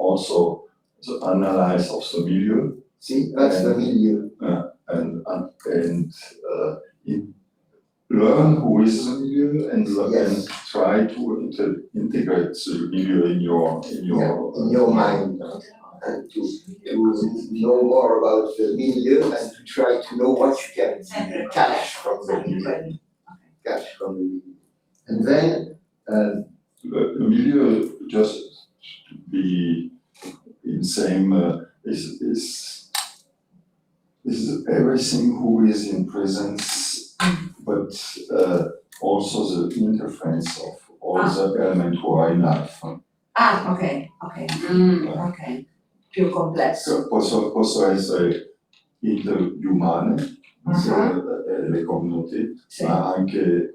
also the analysis of the milieu. See, that's the milieu. And learn who is the milieu and try to integrate the milieu in your mind. And to know more about the milieu and to try to know what you can catch from the milieu. And then the milieu, just to be in same is everything who is in presence, but also the interference of all the elements who are in life. Ok. Più complesso. Posso essere interumane, le communauté, ma anche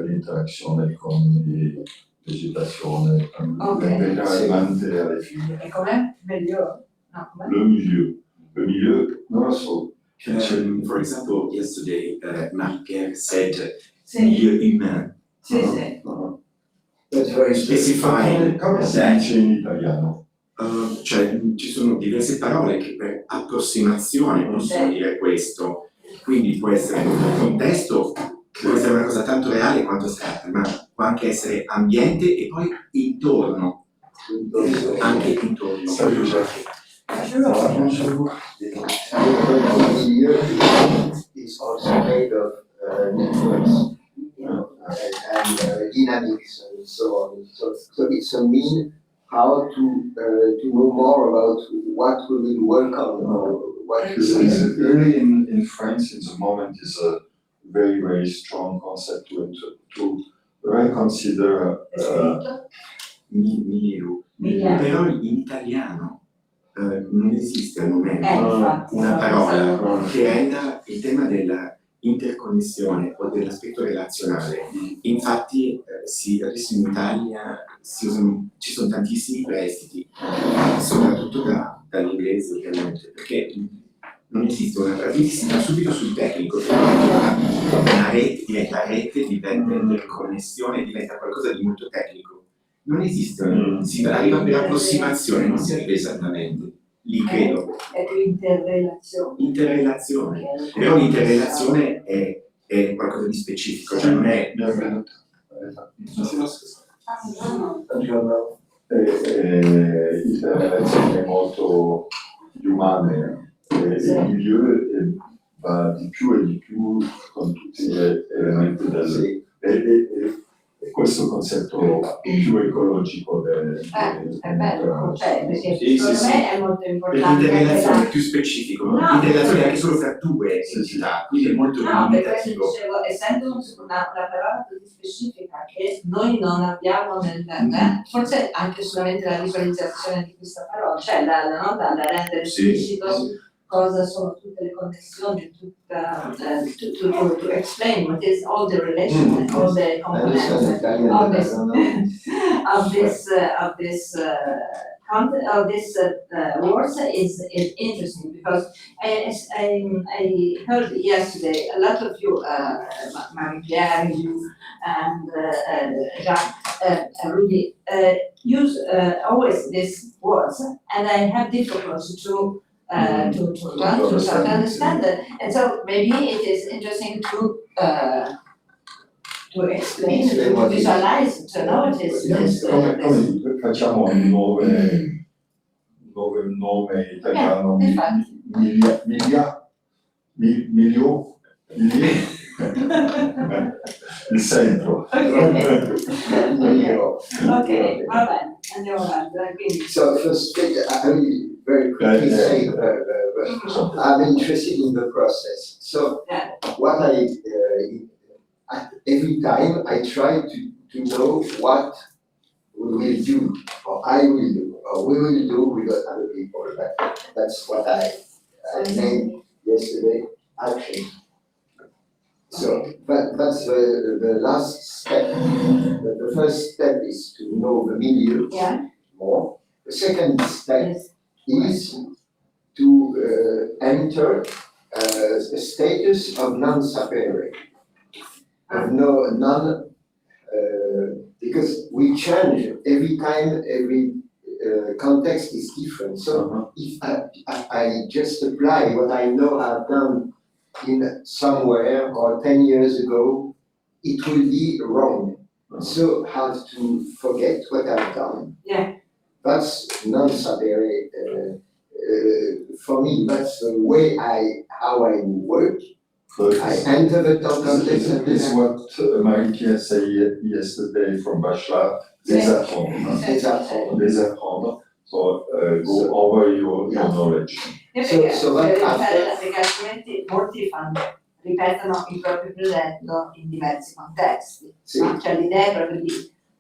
l'interazione con le vegetazione, veramente alle fine. E com'è? Meglio? No, com'è? Le milieu, non lo so. For example, yesterday, Marker said milieu humain. Sì. that's very Specifying Come si that, dice in italiano? cioè ci sono diverse parole che per approssimazione possono dire questo, quindi può essere in un contesto, può essere una cosa tanto reale quanto astratta, ma può anche essere ambiente e poi intorno, anche intorno. The milieu is also made of networks and dynamics and so on. So it's a mean how to know more about what we will work on or what we will. Really in France, in the moment, is a very, very strong concept to reconsider. Milieu. Però in italiano non esiste al momento una parola che renda il tema della interconnessione o dell'aspetto relazionale. Infatti adesso in Italia ci sono tantissimi prestiti, soprattutto dall'inglese ovviamente, perché non esiste una quindi si va subito sul tecnico, una rete diventa interconnessione, diventa qualcosa di molto tecnico. Non esiste, si arriva per approssimazione, non si arriva esattamente. Lì credo. È interrelazione. Interrelazione. Però l'interrelazione è qualcosa di specifico, cioè non è. Interrelazione molto umane, il milieu va di più e di più con tutti gli elementi del. E questo concetto più ecologico È bello, perché secondo me è molto importante. L'interrelazione è più specifico, l'interrelazione è anche solo tra due entità, quindi è molto limitativo. Dicevo, essendo una parola così specifica che noi non abbiamo forse anche solamente la visualizzazione di questa parola, cioè da rendere esplicito cosa sono tutte le connessioni, to explain what is all the relation, all the components of this words is interesting because I heard yesterday a lot of you, Marie-Claire, you and Jacques, Rudy, use always these words, and I have difficulty to understand it, and so maybe it is interesting to explain, to visualize, to know what is this. Come facciamo un nome italiano? Il centro. Ok, va bene, andiamo avanti. So first, I will very quickly say I'm interested in the process. So what every time I try to know what we will do, or I will do, or we will do with other people. That's what I named yesterday, action. So that's the last step. The first step is to know the milieu more. The second step is to enter a status of non-sapere, because we change every time, every context is different. So if I just apply what I know I've done in somewhere or 10 years ago, it will be wrong. So have to forget what I've done. Yeah. That's non-sapere. For me, that's the way how I work. I enter the context and It's what Marie-Pierre said yesterday from Bachelard, désapprendre. Désapprendre. So go over your knowledge. Molti ripetono il proprio progetto in diversi contesti. Sì. No? Cioè l'idea è proprio di,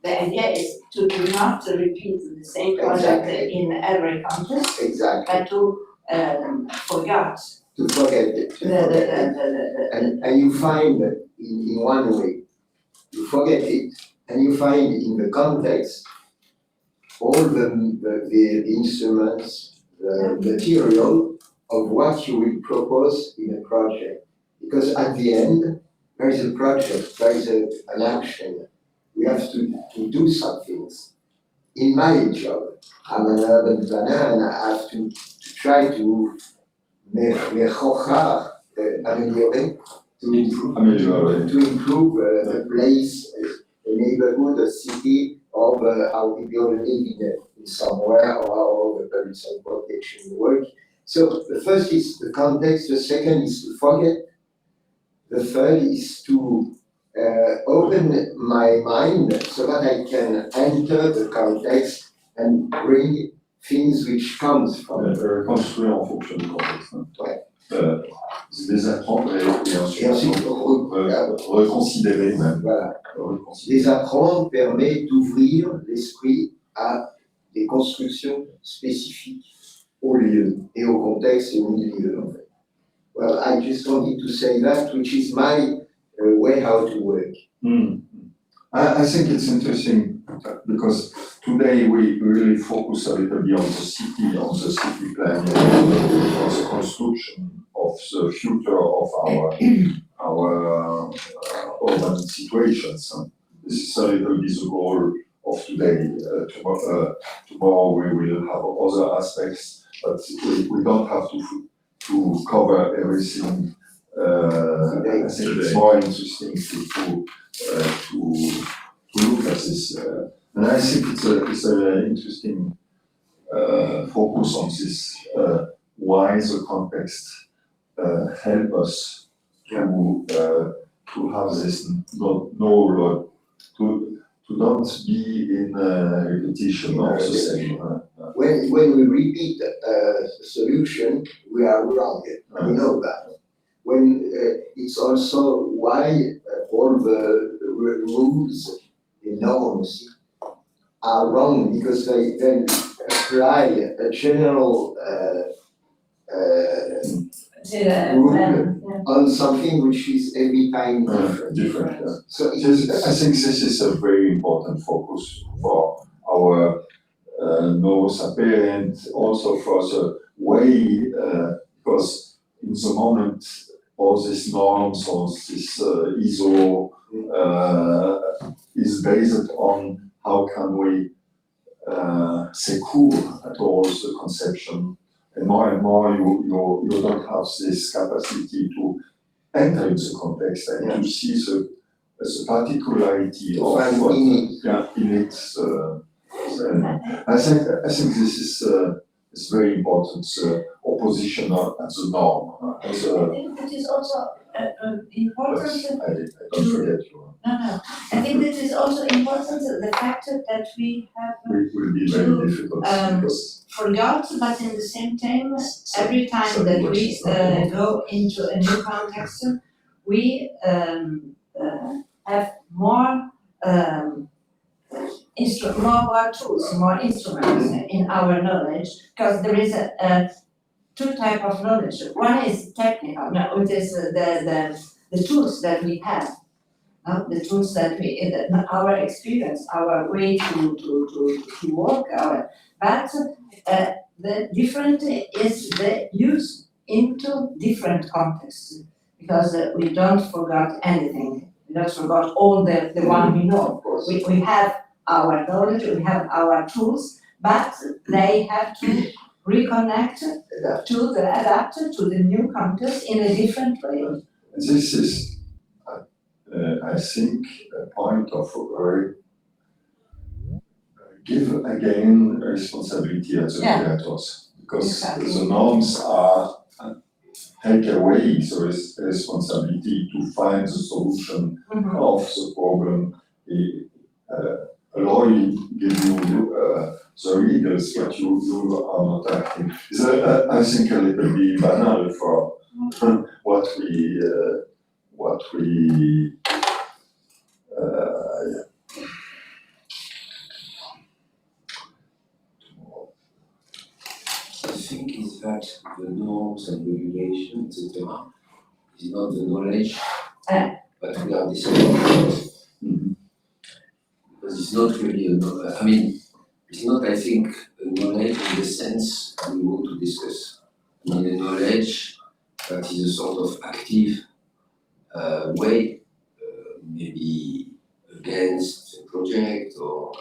the idea is to not repeat the same project in every context, but to forget. To forget it. And you find that in one way, you forget it, and you find in the context all the instruments, the material of what you will propose in a project. Because at the end, there is a project, there is an action. We have to do some things. In my job, I'm an urban planner and I have to try to améliorer, to improve the place, a neighborhood, a city, or how people live in somewhere, or how the public transportation work. So the first is the context, the second is to forget, the third is to open my mind so that I can enter the context and bring things which comes from Construire en fonction du contexte. Ouais. Se désapprendre et ensuite reconsidérer même. Voilà. Désapprendre permet d'ouvrir l'esprit à des constructions spécifiques au lieu et au contexte et au milieu en fait. Well, I just wanted to say that, which is my way how to work. I think it's interesting because today we really focus a little bit on the city planning, on the construction of the future of our urban situations. This is a little bit the goal of today. Tomorrow we will have other aspects, but we don't have to cover everything. I think it's more interesting to look at this, and I think it's an interesting focus on this. Why the context help us to have this to not be in repetition of the same. When we repeat a solution, we are wrong. We know that. When it's also why all the rules, the norms are wrong, because they then apply a general rule on something which is every time different. So I think this is a very important focus for our sapere and also for the way, because in the moment all these norms, all this ISO is based on how can we secure at all the conception, and more you don't have this capacity to enter in the context and to see the particularity of what in it. I think this is very important. Opposition at the norm. I think that is also important. I don't forget you. No. I think that is also important, the fact that we have It will be very difficult because forgot, but in the same time, every time that we go into a new context, we have more tools, more instruments in our knowledge, because there is two types of knowledge. One is technical, which is the tools that we have, the tools that our experience, our way to work, but the different is the use into different contexts, because we don't forget anything. We don't forget all the one we know. We have our knowledge, we have our tools, but they have to reconnect Adapt. adapt to the new context in a different way. This is, I think, a point of give again responsibility at the creators, because the norms are take away the responsibility to find the solution of the problem. Allow you, give you the readers, but you are not acting. It's, I think, a little bit banal for what we I think is that the norms and regulations, etc., is not the knowledge, but we are discovering. Because it's not really I mean, it's not, I think, a knowledge in the sense we want to discuss. I mean, a knowledge that is a sort of active way, maybe against the project or.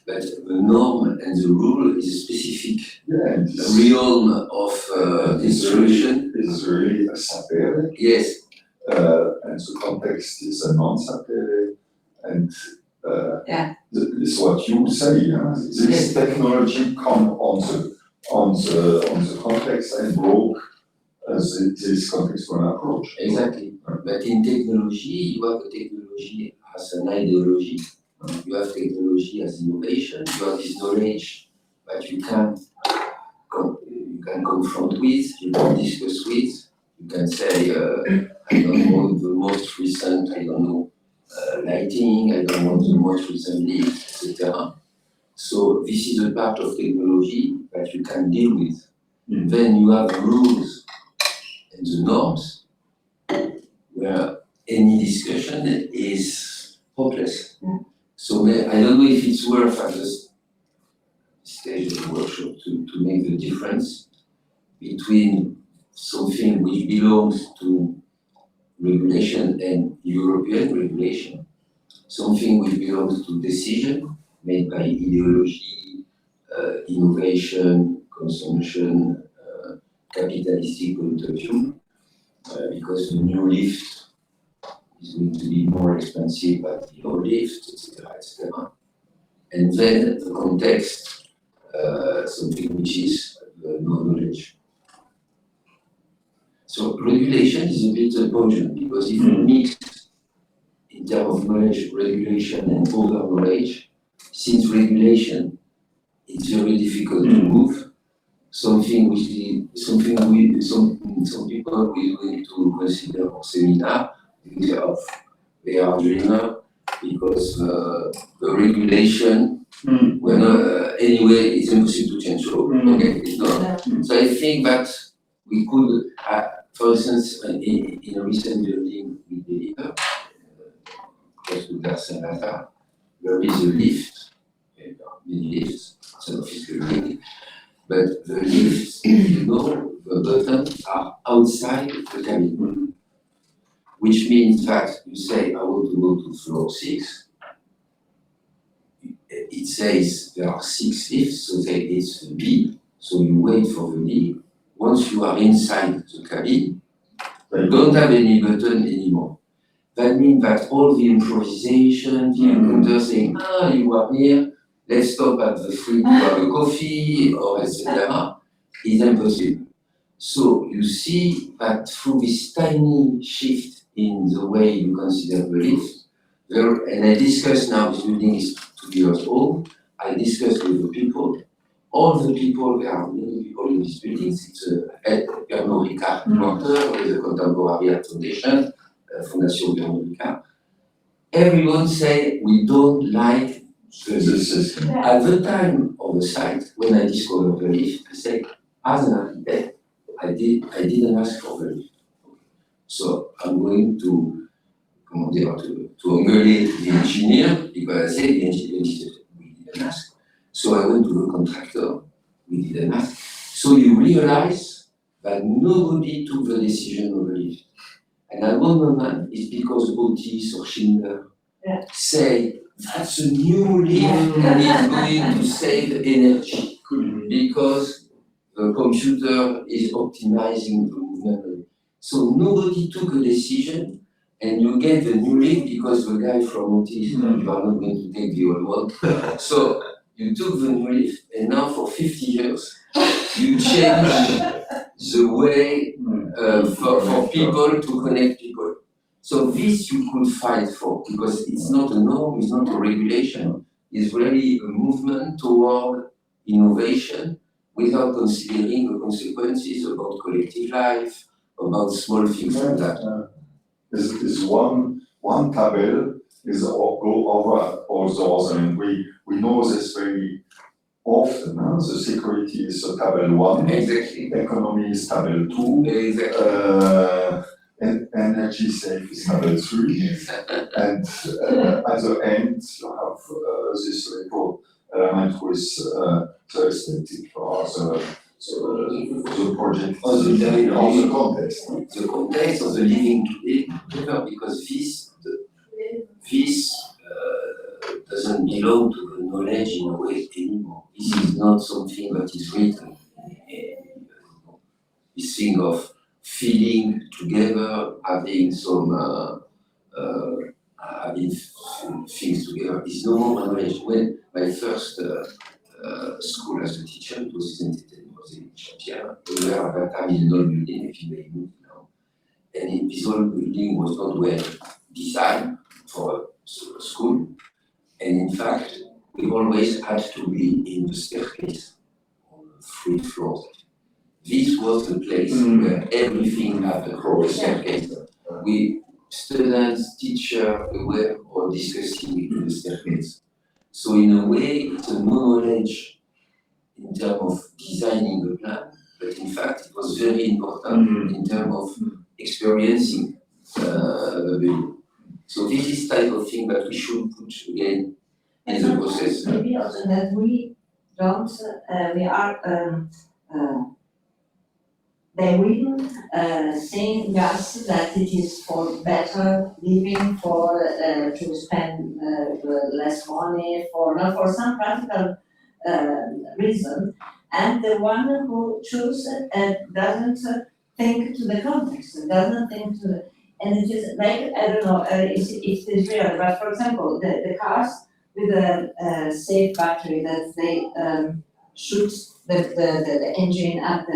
But the norm and the rule is a specific realm of distribution. It's really a sapere. Yes. And the context is a non-sapere. And it's what you say. This technology come on the context and broke this contextual approach. Exactly. But in technology, you have a technology as an ideology. You have technology as innovation. You have this knowledge that you can confront with, you can discuss with. You can say, I don't know the most recent, lighting. I don't want the most recent leaf, etc. So this is a part of technology that you can deal with. Then you have rules and the norms where any discussion is hopeless. So I don't know if it's worth at this stage of the workshop to make the difference between something which belongs to regulation and European regulation, something which belongs to decision made by ideology, innovation, consumption, capitalistic point of view, because the new lift is going to be more expensive than the old lift, etc., etc. And then the context, something which is knowledge. So regulation is a bit potent because if you mix in terms of knowledge, regulation and other knowledge, since regulation it's very difficult to move, some people will going to consider for seminar, they are dreamer because the regulation, anyway, it's impossible to change. So, okay, it's not. So I think that we could, for instance, in a recent building we delivered, close to Garcia, there is a lift, many lifts, it's an office building, but the lifts, the buttons are outside the cabin. Which means that you say, I want to go to floor 6. It says there are 6 lifts, so it's B, so you wait for the B. Once you are inside the cabin, you don't have any button anymore. That means that all the improvisation, the encounter saying, you are here, let's stop at the fridge to have a coffee, or etc., is impossible. So you see that through this tiny shift in the way you consider the lift, and I discuss now, this building is 2 years old, I discuss with the people, all the people, there are many people in this building, it's Pernod Ricard Porté, with the Contemporary Foundation, Fondation Pernod Ricard. Everyone say we don't like the system. At the time of the site, when I discovered the lift, I said, as an architect, I didn't ask for the lift. So I'm going to emulate the engineer, because I said the engineer we didn't ask. So I went to the contractor, we didn't ask. So you realize that nobody took the decision of the lift. And at one moment, it's because Otis or Schindler say, that's a new leaf and it's going to save energy because the computer is optimizing the movement. So nobody took a decision and you get the new leaf because the guy from OT said, you are not going to take the old one. So you took the new leaf and now for 50 years you change the way for people to connect people. So this you could fight for because it's not a norm, it's not a regulation, it's really a movement toward innovation without considering the consequences about collective life, about small things like that. Is one table is go over all those, and we know this very often. The security is table 1, Exactly. economy is table 2, Exactly. and energy safe is table 3, and at the end you have this little element with the aesthetic or the project or the context. The context of the living together, because this doesn't belong to the knowledge in a way anymore. This is not something that is written. This thing of feeling together, having some having things together is no more knowledge. When my first school as a teacher, it was in Champia. We were at that time in an old building, if you may move now. And this old building was not well designed for a school. And in fact, we always had to be in the staircase on the 3 floors. This was the place where everything happened from the staircase. We, students, teachers, we were all discussing in the staircase. So in a way, it's a knowledge in terms of designing the plan, but in fact, it was very important in terms of experiencing the building. So this is type of thing that we should put again in the process. Maybe also that we don't, we are, they will saying us that it is for better living, for to spend less money, not for some practical reason, and the one who chooses doesn't think to the context, doesn't think to the, and it is like, I don't know if it is real, but for example, the cars with a safe battery that they shoot the engine at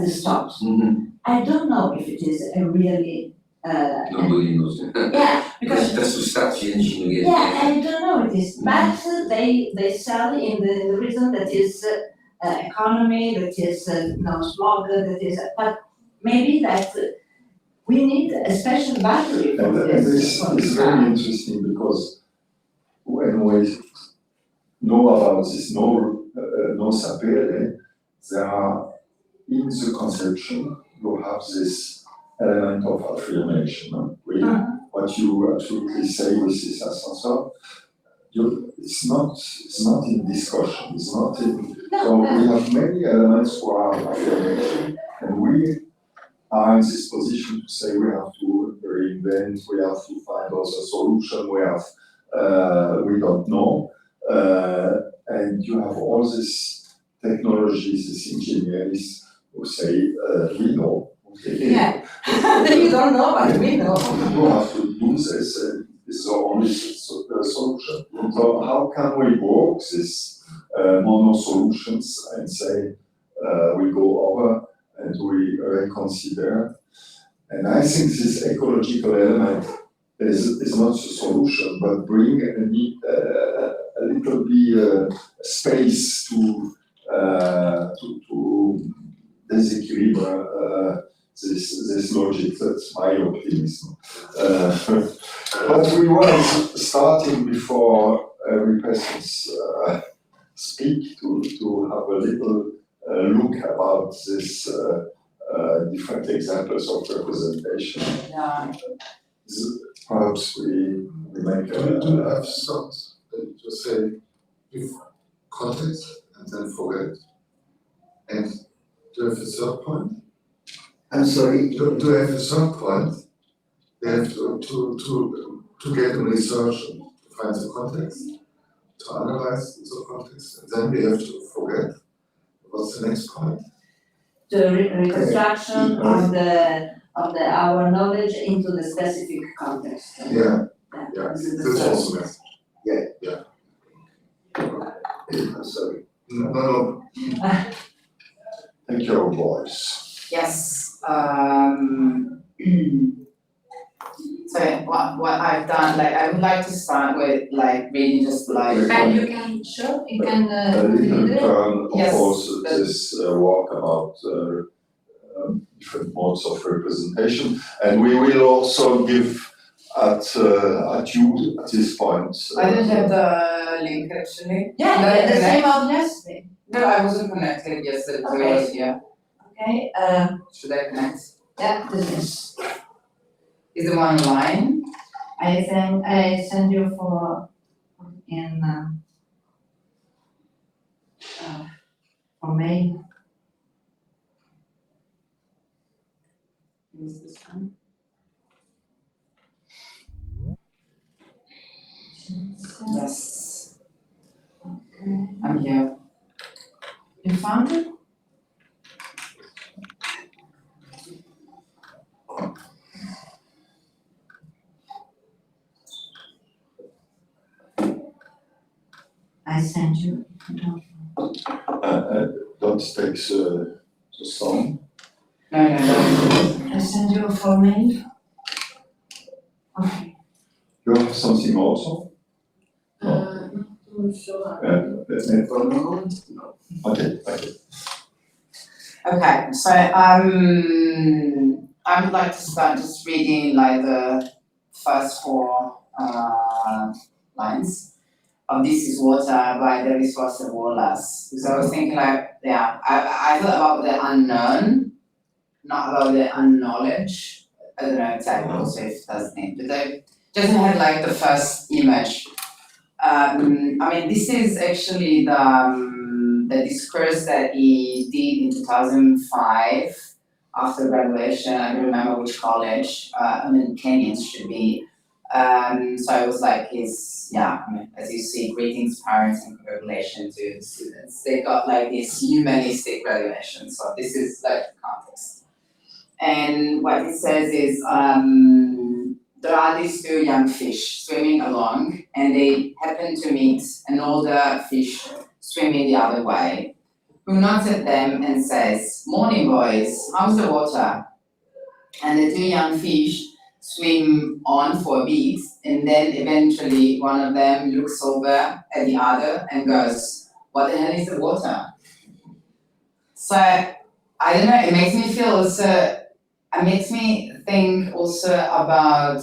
the stops. I don't know if it is a really Nobody knows that. yeah, because That's to start the engine again. yeah, I don't know it is, but they sell in the reason that is economy, that is no smog, that is, but maybe that we need a special battery for And this. this is very interesting because when we know about this non-savoir, there are in the conception you have this element of affirmation. What you absolutely say with this ascensor, it's not in discussion, it's not in, so we have many elements for our affirmation, and we are in this position to say we have to reinvent, we have to find also a solution, we don't know, and you have all these technologies, these engineers who say, we know. Okay. Yeah, you don't know, but we know. You have to do this, and this is the only solution. So how can we work these mono solutions and say we go over and we reconsider? And I think this ecological element is not the solution, but bring a little bit space to disequilibre this logic. That's my optimism. But we were starting before every person speak to have a little look about this different examples of representation. Yeah. Perhaps we make Do have thoughts to say if context and then forget. And to have a third point. I'm sorry. To have a third point, they have to to get in research, to find the context, to analyze the context, and then we have to forget what's the next point. The reconstruction of our knowledge into the specific context. Yeah, This is the that's first. also nice. I'm sorry. No. Thank you, boys. Yes, so what I've done, like, I would like to start with, like, reading just like. And you can show, you can A little read it. turn, of Yes, course, but- this walk about different modes of representation, and we will also give at you at this point. I didn't have the link actually. Yeah, No, the no. same of yesterday. No, I wasn't connected yesterday, so Okay. I was here. Okay, Should I connect? yeah, this Is the one online? I send you for mail. Is this one? Yes, Okay. I'm here. You found it? I sent you. Don't take the song. No. I send you for mail. Okay. You have something also? Okay. Okay, so I would like to start just reading like the first four lines of This is Water by the Resource Wallace. Because I was thinking like, yeah, I thought about the unknown, not about the unknowledge. I don't know exactly also if that's named, but I just had like the first image. I mean, this is actually the discourse that he did in 2005 after graduation. I don't remember which college. I mean, Kenyans should be. So it was like his, I mean, as you see, greetings, parents, and congratulations to the students. They got like this humanistic graduation. So this is like the context. And what it says is, there are these two young fish swimming along, and they happen to meet an older fish swimming the other way, who nods at them and says, "Morning, boys, how's the water?" And the two young fish swim on for a bit, and then eventually one of them looks over at the other and goes, "What the hell is the water?" So, I don't know, it makes me feel also, it makes me think also about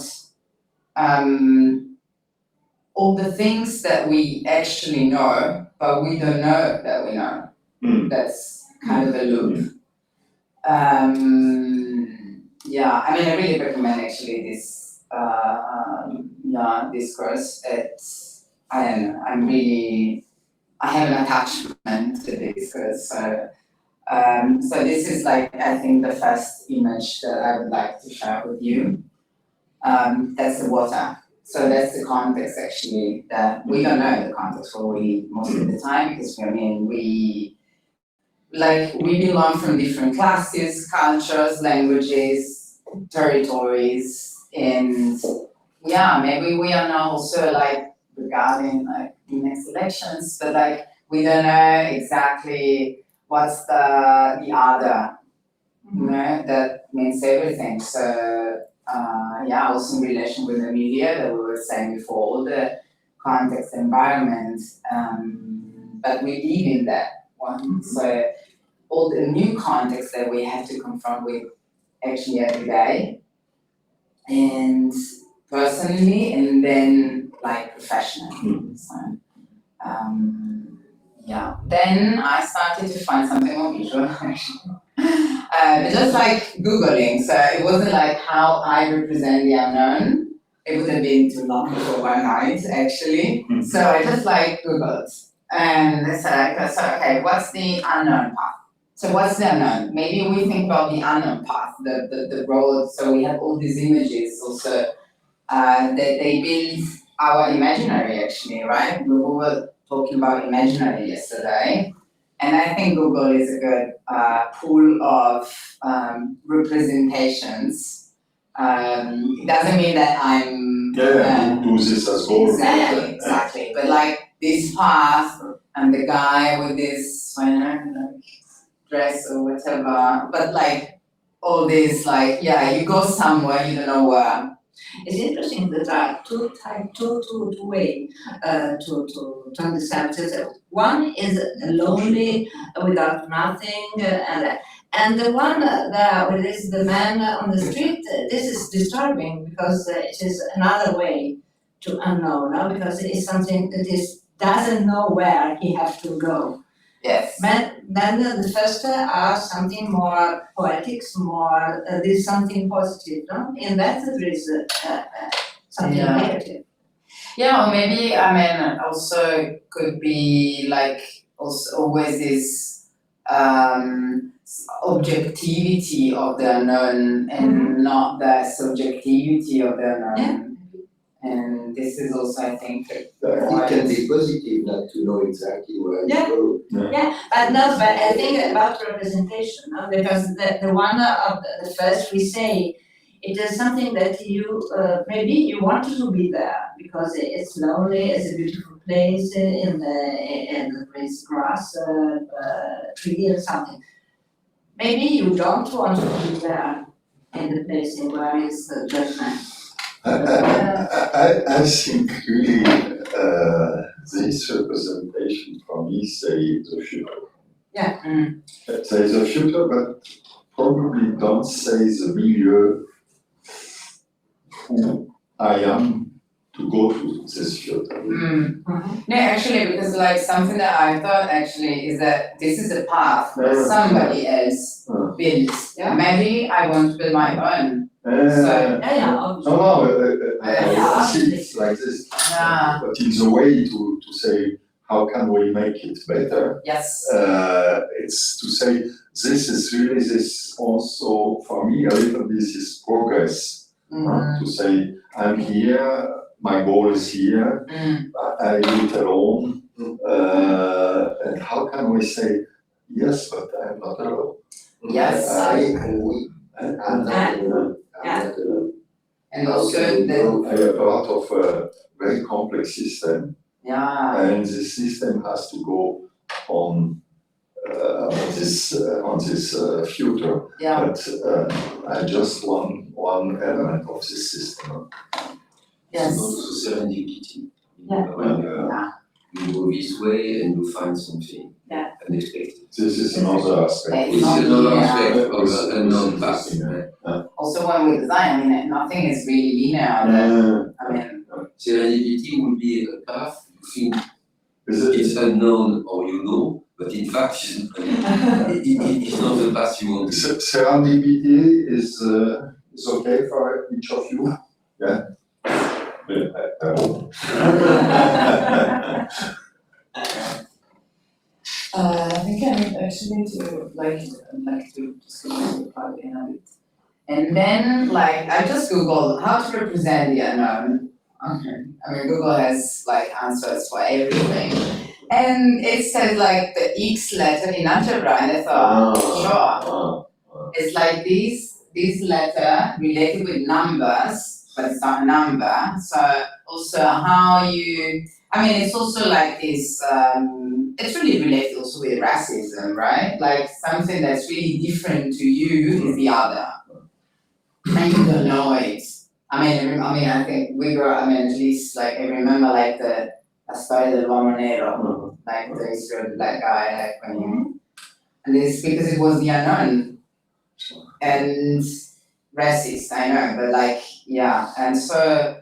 all the things that we actually know, but we don't know that we know. That's kind of a loop. Yeah, I mean, I really recommend actually this discourse. It's, I don't know, I have an attachment to this discourse. So this is like, I think, the first image that I would like to share with you. That's the water. So that's the context actually, that we don't know the context for we most of the time, because we belong from different classes, cultures, languages, territories, and maybe we are not also like regarding like the next elections, but like we don't know exactly what's the other, you know, that means everything. So also in relation with the media that we were saying before, all the context, environment, but we live in that one. So all the new context that we have to confront with actually every day, and personally, and then like professionally. So, then I started to find something more visual actually. Just like Googling, so it wasn't like how I represent the unknown. It would have been too long for one night actually. So I just like Googled, and I said, okay, what's the unknown path? So what's the unknown? Maybe we think about the unknown path, the road. So we have all these images also they build our imaginary actually, right? We were talking about imaginary yesterday, and I think Google is a good pool of representations. It doesn't mean that I'm do this as well. exactly. But like this path and the guy with this dress or whatever, but like all this, like, yeah, you go somewhere, you don't know where. It's interesting that there are two ways to understand it. One is lonely without nothing, and the one where is the man on the street. This is disturbing because it is another way to unknown, no? Because it is something that doesn't know where he has to go. Yes. Then the first are something more poetic, more there's something positive, no? In that there is something negative. Yeah, or maybe also could be like also always this objectivity of the unknown and not the subjectivity of the unknown. Yeah. And this is also, I think, It can be positive not to know exactly where Yeah. you go. But I think about representation, no? Because the one of the first we say, it is something that you maybe you wanted to be there because it's lonely, it's a beautiful place in the place grass, tree or something. Maybe you don't want to be there in the place where is the judgment. I think really this representation for me say the future. Yeah. Say the future, but probably don't say the milieu who I am to go to this future. No, actually, because like something that I thought actually is that this is a path that somebody else builds. Yeah. Maybe I want to build my own. I see it like this. Yeah. But it's a way to say how can we make it better. Yes. It's to say this is really this also for me a little bit is progress. To say I'm here, my goal is here, I do it alone, and how can we say yes, but I'm not alone. Yes. And we. I'm not alone. I'm not alone. And also I have a lot of very complex system, and the system has to go on this future. But I just one element of this system. Yes. It's also serendipity. Yeah. When you go this way and you find something unexpected. This is another aspect. This is another aspect of With- unknown with path. system, Also when we design, nothing is really linear. Serendipity would be a path you think Is it? it's unknown or you know, but in fact it's not the path you want. Serendipity is okay for each of you? Yeah? I hope. I think I actually like to just go to part in a bit. And then like I just Googled how to represent the unknown. Okay. Google has like answers for everything. And it says like the X letter in algebra, and I thought, sure. It's like this letter related with numbers, but it's not a number. So also how you, it's also like this, it's really related also with racism, right? Like something that's really different to you is the other. And you don't know it. I think we grew up, at least like I remember like the story del Uomo Nero, like the history of the black guy, like when you, and it's because it was the unknown. And racist, I know, but like, and so,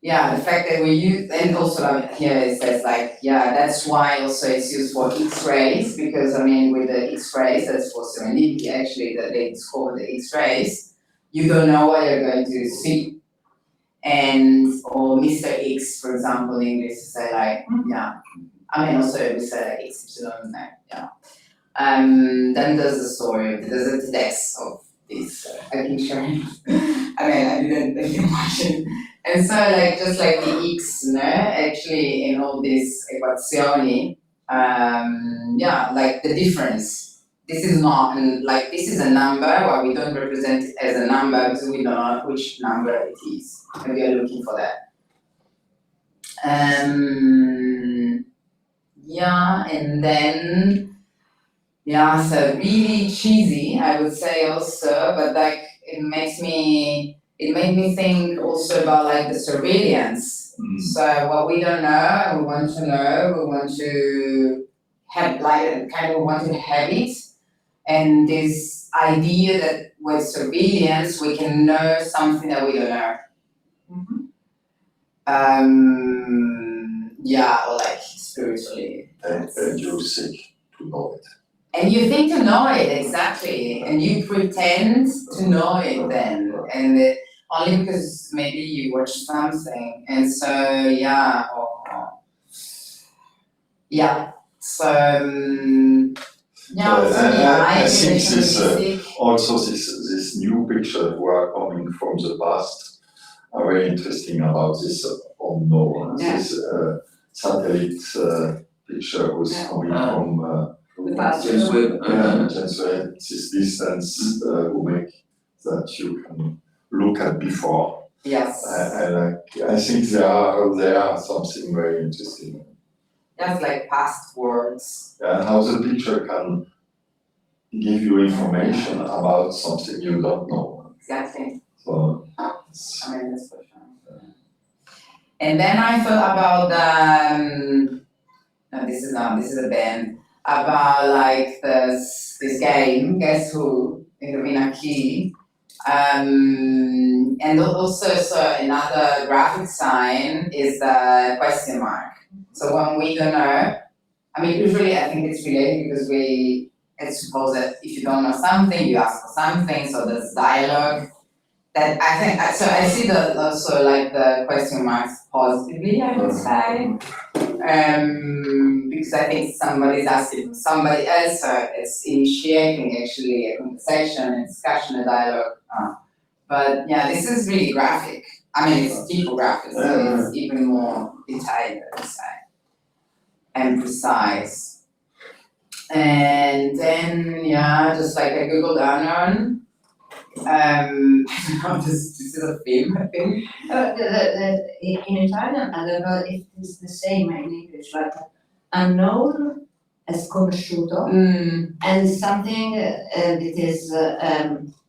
the fact that we use, and also here it says like, that's why also it's used for X-rays, because with the X-rays, that's for serendipity actually, that they discover the X-rays, you don't know what you're going to see. Or Mr. X, for example, in English, say like, also we say like X, then there's the story, there's the text of this, I can share it. I didn't imagine. And so like just like the X, no, actually in all these equazioni, yeah, like the difference. This is not like this is a number, but we don't represent it as a number because we don't know which number it is, and we are looking for that. Yeah, and then yeah, so really cheesy, I would say also, but like it made me think also about like the surveillance. So what we don't know, we want to know, we want to have like kind of want to have it. And this idea that with surveillance we can know something that we don't know. Yeah, or like spiritually. And you seek to know it. And you think to know it, exactly. And you pretend to know it then. And only because maybe you watch something. And so, yeah. Yeah. So, I think this also this new picture who are coming from the past are very interesting about this unknown. This satellite picture was coming from The past. James Webb. James Webb, this distance who make that you can look at before. yes. I think there are something very interesting. That's like past words. And how the picture can give you information about something you don't know. Exactly. So I mean, that's for sure. And then I thought about no, this is a band, about like this game, Guess Who, Indovina Chi. And also, so another graphic sign is the question mark. So when we don't know, I mean, usually I think it's related because it's supposed that if you don't know something, you ask for something, so there's dialogue. That I think, so I see the also like the question marks positively, I would say. Because I think somebody's asking somebody else, so it's initiating actually a conversation, a discussion, a dialogue. But yeah, this is really graphic. I mean, it's typographic, so it's even more detailed, I would say, and precise. And then, yeah, just like I googled unknown. I don't know, this is a film, I think. In Italian, I don't know if it's the same in English, but unknown as conosciuto, and something that is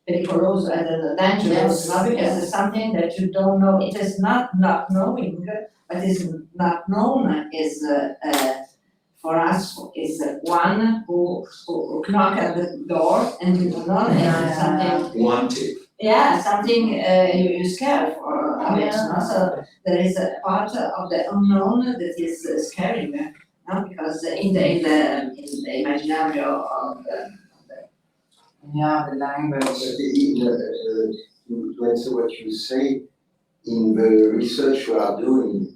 pericoloso, dangerous, Yes, not because yes. it's something that you don't know. It is not knowing, but is not known is for us is one who knock at the door and you don't know, and something. Wanted. Yeah, something you scared for. I mean, also there is a part of the unknown that is scaring, no? Because in the imaginario of the Yeah, the language. To answer what you say, in the research we are doing,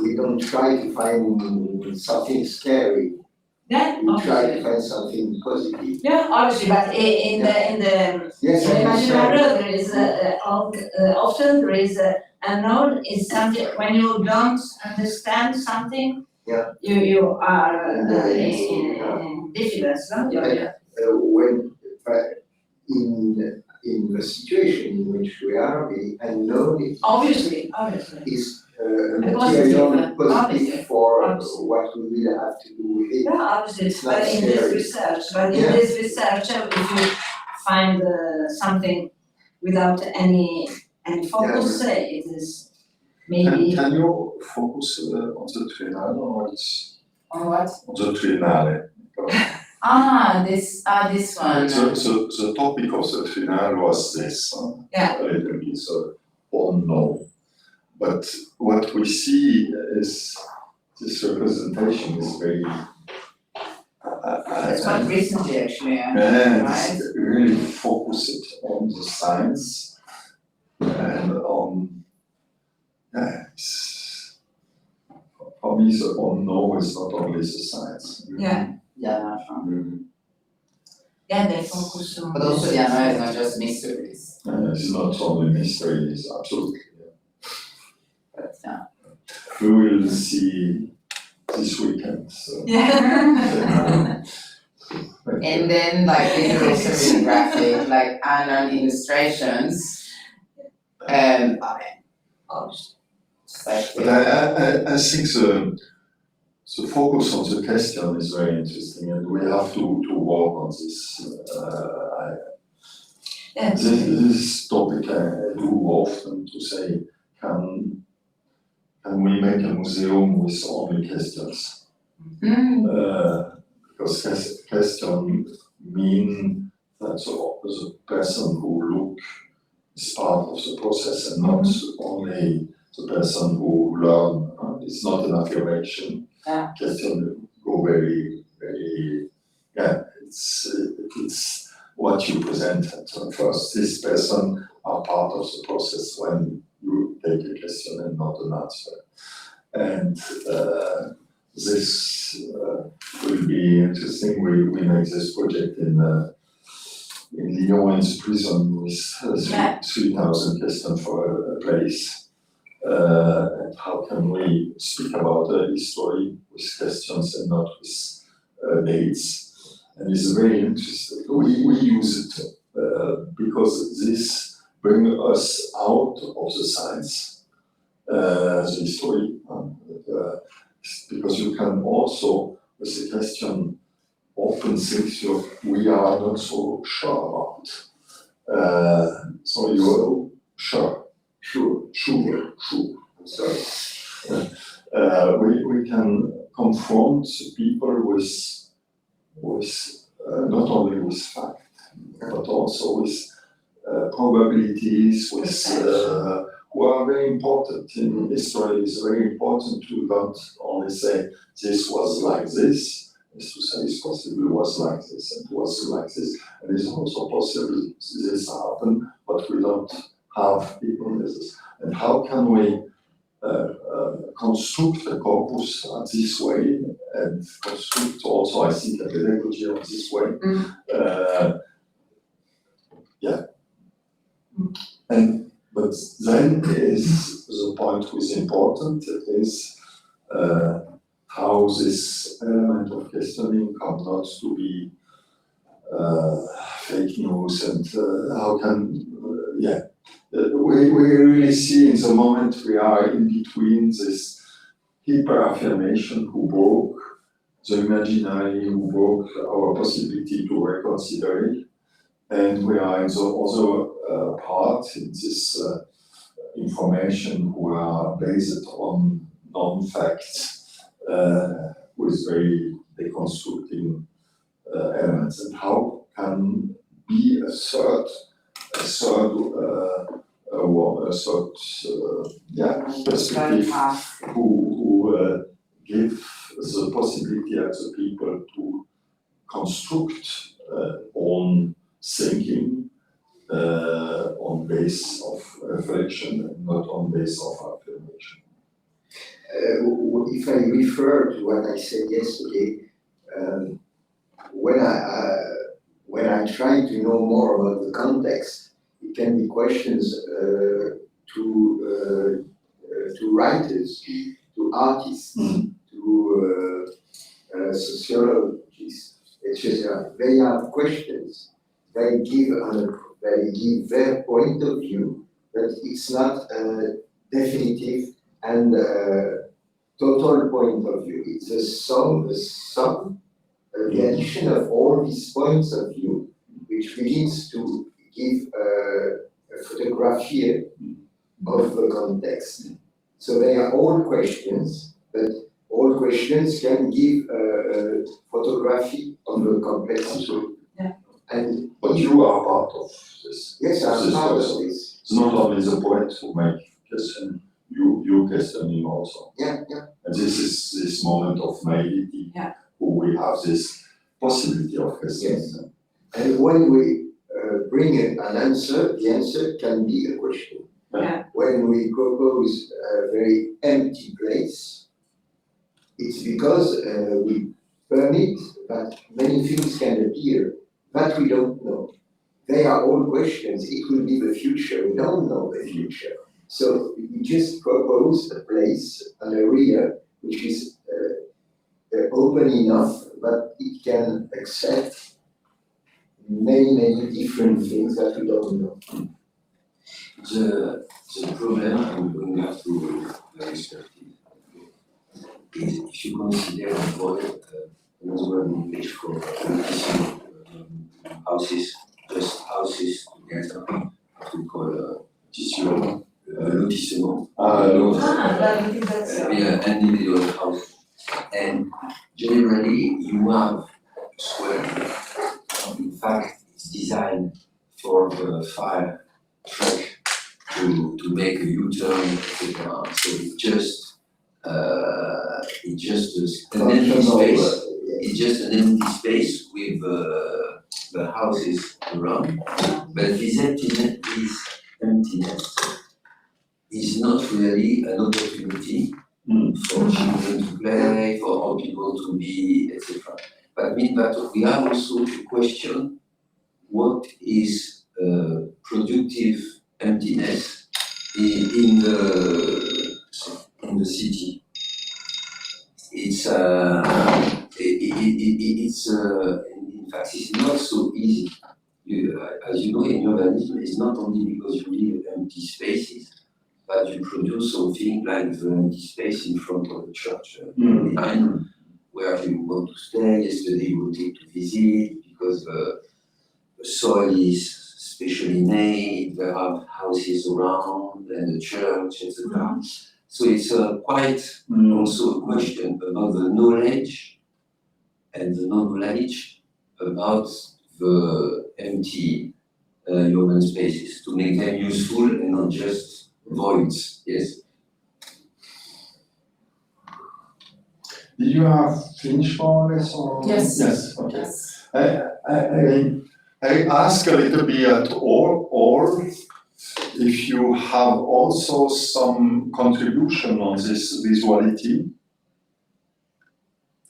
we don't try to find something scary. yeah, We try to obviously. find something positive. Yeah, obviously, but in the Yes, I understand. imaginario there is often there is unknown is something when you don't understand something. Yeah. You are Yeah. in diffidence, no? Yeah. When in the situation in which we are, the unknown Obviously. is Positive, material obviously, positive for obviously. what we will have to do with it. Yeah, obviously, It's not but in scary. this research, if you find something without any focus, it is maybe. Can you focus on the triennale or it's On what? on the triennale? This one. The topic of the triennale was this, Yeah. a little bit unknown. But what we see is this representation is very. It's quite recently actually, And right? it's really focused on the science and on, for me, the unknown is not only the science. Yeah. Yeah, Yeah, they focus on. but also the unknown is not just mysteries. It's not only mystery, it's absolutely. we will see this weekend, so. Yeah. And then like visual something graphic, like unknown illustrations. Just like But I think the focus on the question is very interesting, and we have to work on this. This topic I do often to say, can we make a museum with only questions? Because question mean that the person who look is part of the process and not only the person who learn. It's not an affirmation. Yeah. Question go very, very, it's what you presented. First, this person are part of the process when you take a question and not an answer. And this will be interesting. We make this project in Lyon, in the prison, with 3,000 questions for a place. And how can we speak about the history with questions and not with dates? And it's very interesting. We use it because this brings us out of the science, the history, because you can also, with the question, often things we are not so sure about. So you're sure. Sorry. We can confront people with not only with fact, but also with probabilities, with who are very important in history. It's very important to not only say this was like this, is to say it's possible it was like this and was like this, and it's also possible this happened, but we don't have people with this. And how can we construct a corpus this way and construct also, I think, a pedagogy of this way? But then is the point which is important, is how this element of questioning comes not to be fake news, and how can, we really see in the moment we are in between this hyper-affirmation who broke the imaginary, who broke our possibility to reconsider it, and we are in the other part, in this information who are based on non-facts with very deconstructing elements, and how can be a third perspective who give the possibility at the people to construct own thinking on base of reflection and not on base of affirmation. If I refer to what I said yesterday, when I try to know more about the context, it can be questions to writers, to artists, to sociologists, etc. They are questions. They give their point of view, but it's not a definitive and total point of view. It's a sum, the addition of all these points of view, which begins to give a photography of the context. So they are all questions, but all questions can give a photography of the complexity. Yeah. But you are part of this. Yes, I'm part of this. It's not only the poet who make question, you questioning also. Yeah. And this is this moment of naivety, who we have this possibility of questioning. Yes. And when we bring an answer, the answer can be a question. Yeah. When we propose a very empty place, it's because we permit that many things can appear that we don't know. They are all questions. It will be the future. We don't know the future. So you just propose a place, an area, which is open enough, but it can accept many different things that we don't know. The problem, I'm going back to the perspective, is if you consider another word in English for houses, just houses together, what we call tissue, lotissement. An individual house. And generally, you have square. In fact, it's designed for the fire truck to make a U-turn, etc. So it's just an empty space. It's just an empty space with the houses around. But this emptiness is not really an opportunity for children to play, for all people to be, etc. But means that we have also to question what is productive emptiness in the city. It's in fact it's not so easy. As you know, in urbanism, it's not only because you leave empty spaces, but you produce something like the empty space in front of the church behind, where you want to stay. Yesterday you wanted to visit because the soil is specially made, there are houses around, and the church, etc. So it's quite also a question about the knowledge and the non-knowledge about the empty urban spaces, to make them useful and not just voids. Yes. Did you have finished more or less? Or? Yes. Yes. Okay. Yes. I ask a little bit or if you have also some contribution on this visuality.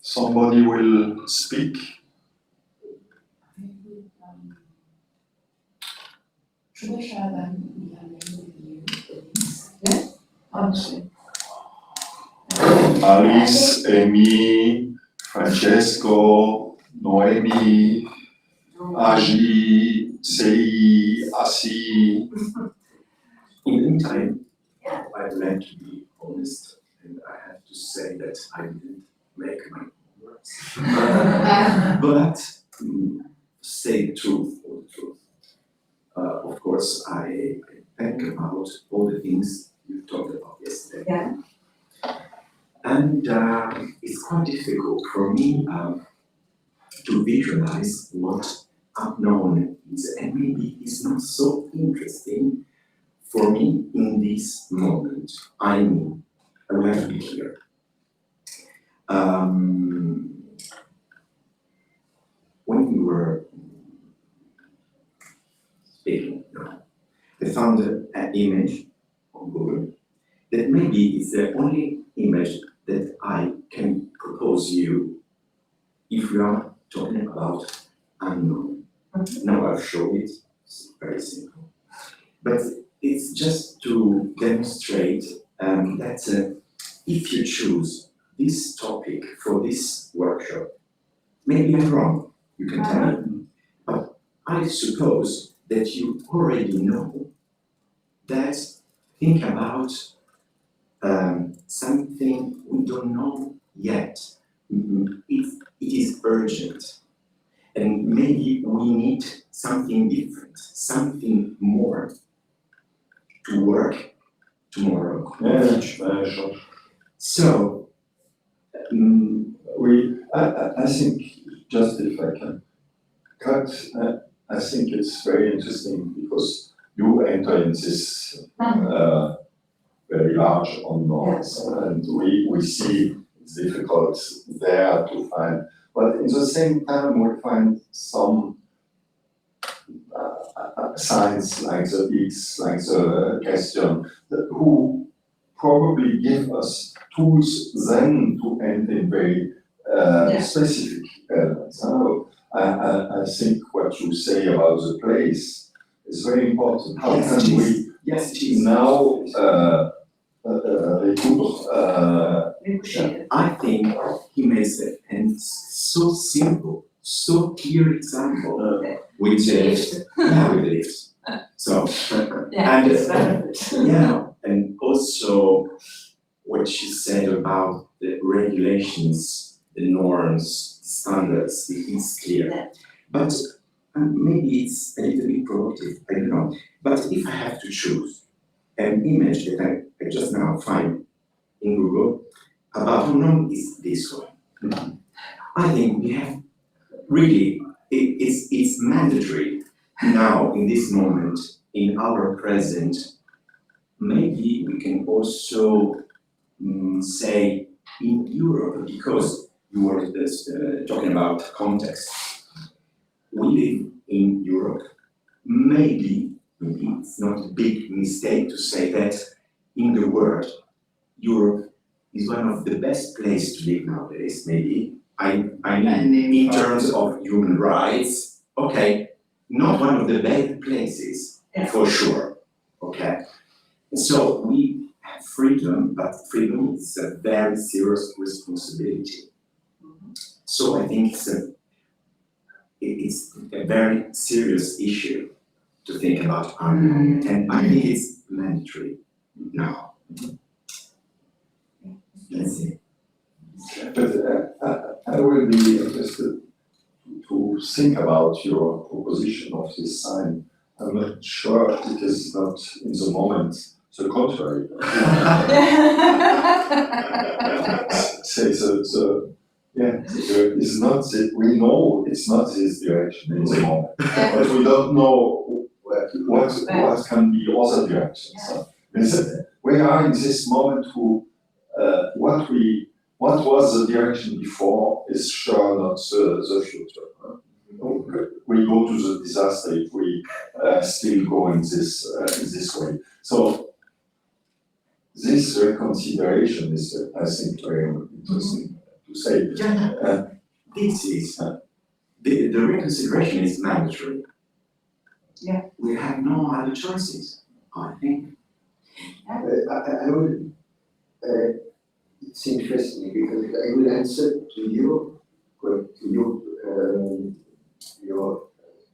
Somebody will speak. Should I share them? Yeah? Honestly. Alice, Amy, Francesco, Noemi, Agi, Sei, Asi. In the meantime, I'd like to be honest, and I have to say that I didn't make my words. But say the truth or the truth. Of course, I think about all the things you talked about yesterday. Yeah. And it's quite difficult for me to visualize what unknown is, and maybe it's not so interesting for me in this moment. I mean, I would like to be clear. When we were speaking, I found an image on Google that maybe is the only image that I can propose you if we are talking about unknown. Now I'll show it, it's very simple. But it's just to demonstrate that if you choose this topic for this workshop, maybe I'm wrong, you can tell me, but I suppose that you already know that think about something we don't know yet. It is urgent. And maybe we need something different, something more to work tomorrow. Sure. So, I think, just if I can cut, I think it's very interesting because you enter in this very large unknowns, and we see it's difficult there to find, but in the same time we find some signs like the X, like the question, who probably give us tools then to end in very specific elements. So I think what you say about the place is very important. How can we Yes, it is. Now, recours, I think he makes it, and it's so simple, so clear example with the lift. So, Yeah, and it's better. yeah, and also what she said about the regulations, the norms, standards, it's clear. Yeah. But maybe it's a little bit provocative, I don't know. But if I have to choose an image that I just now find in Google about pronoun is this one. I think we have really, it's mandatory now in this moment, in our present. Maybe we can also say in Europe, because you were talking about context. We live in Europe. Maybe it's not a big mistake to say that in the world, Europe is one of the best places to live nowadays, maybe. I mean, in terms of human rights, okay, not one of the better places, for sure, okay? So we have freedom, but freedom is a very serious responsibility. So I think it's a very serious issue to think about, and I think it's mandatory now. Let's see. but I will be interested to think about your proposition of this sign. I'm not sure it is not in the moment the contrary. Say it's not that we know it's not this direction in the moment, but we don't know what can be other directions. So, we are in this moment who what was the direction before is sure not the future. We go to the disaster if we still go in this way. So this reconsideration is, I think, very interesting to say. This is the reconsideration is mandatory. Yeah. We have no other choices, I think. I would, it's interesting because I will answer to your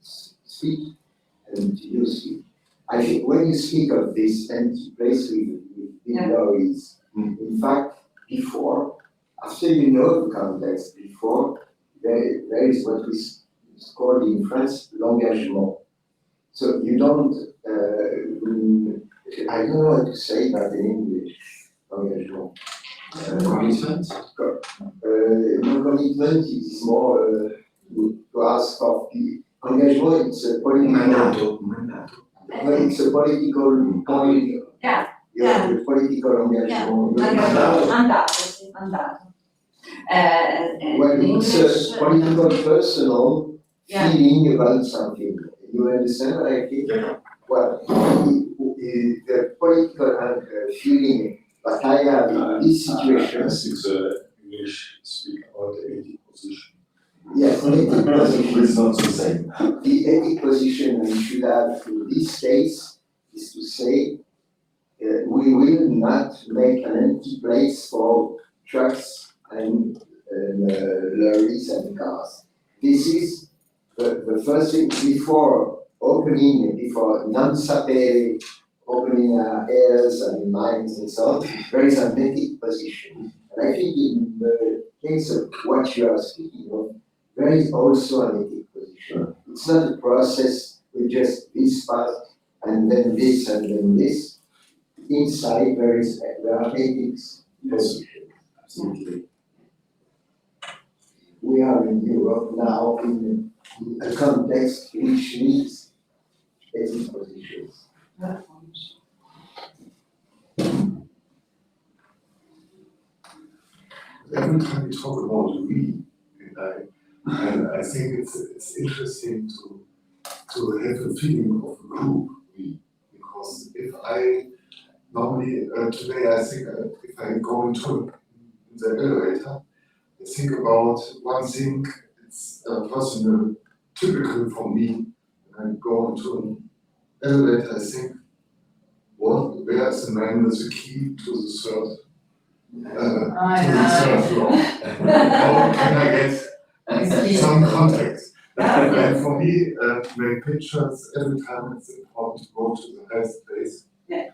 speech and to your speech. I think when you speak of this empty place with big lorries, in fact, before, after you know the context, before, there is what is called in France l'engagement. So you don't, I don't know how to say that in English, engagement. Commitment? No commitment is more to ask for the engagement, it's a political. It's a political point. Yeah. You have the political engagement. Mandato. Well, it's a political personal feeling about something. You understand what I think? Yeah. Well, the political feeling that I have in this situation. I think the English speak about the ethic position. Yes, ethic position. It's not the same. The ethic position we should have in this case is to say we will not make an empty place for trucks and lorries and cars. This is the first thing before non-sapere, opening our ears and minds and so on, there is an ethic position. And I think in the case of what you are speaking of, there is also an ethic position. It's not a process with just this part and then this and then this. Inside there are ethics positions. Absolutely. We are in Europe now in a context which needs ethic positions. Every time you talk about we, and I think it's interesting to have a feeling of a group we, because if I normally today I think if I go into the elevator, I think about one thing. It's personal, typical for me. When I go into an elevator, I think where is the man with the key to the third? I To the know. third floor? How can I get some context? And for me, make pictures every time it's important to go to the highest place. Yeah.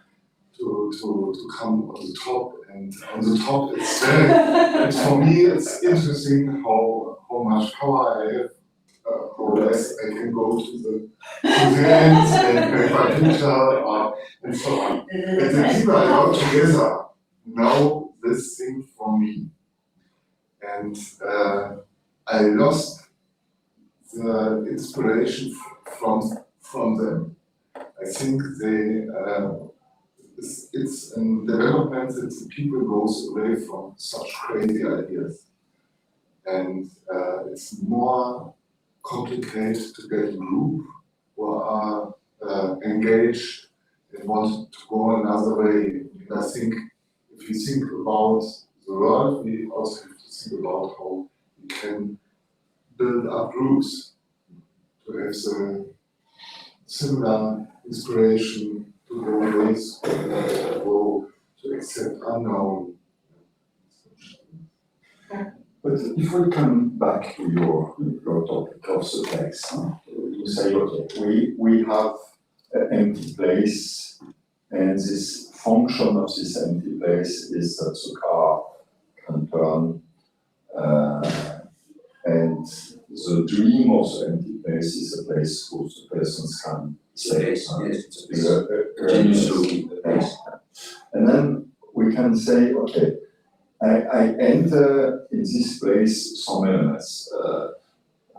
To come on the top, and on the top it's very, and for me it's interesting how much power I have, how less I can go to the ends and make my picture, and so on. And the people I got together know this thing for me. And I lost the inspiration from them. I think they, it's in development that the people goes away from such crazy ideas. And it's more complicated to get a group who are engaged and want to go another way. And I think if we think about the world, we also have to think about how we can build up groups to have the similar inspiration to go ways, go to accept unknown. But if we come back to your topic of the text, you say, okay, we have an empty place, and this function of this empty place is that the car can turn, and the dream of the empty place is a place where the persons can stay. Genius looking place. And then we can say, okay, I enter in this place some elements.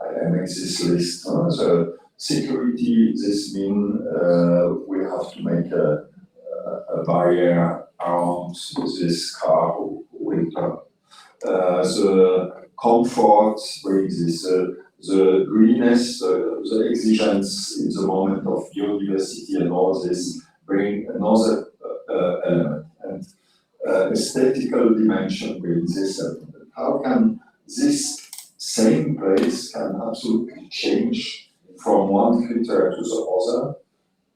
I make this list. So security, this means we have to make a barrier around this car who will turn. The comfort brings this, the greenness, the exigence in the moment of biodiversity and all this bring another element. And aesthetical dimension brings this element. How can this same place can absolutely change from one criteria to the other?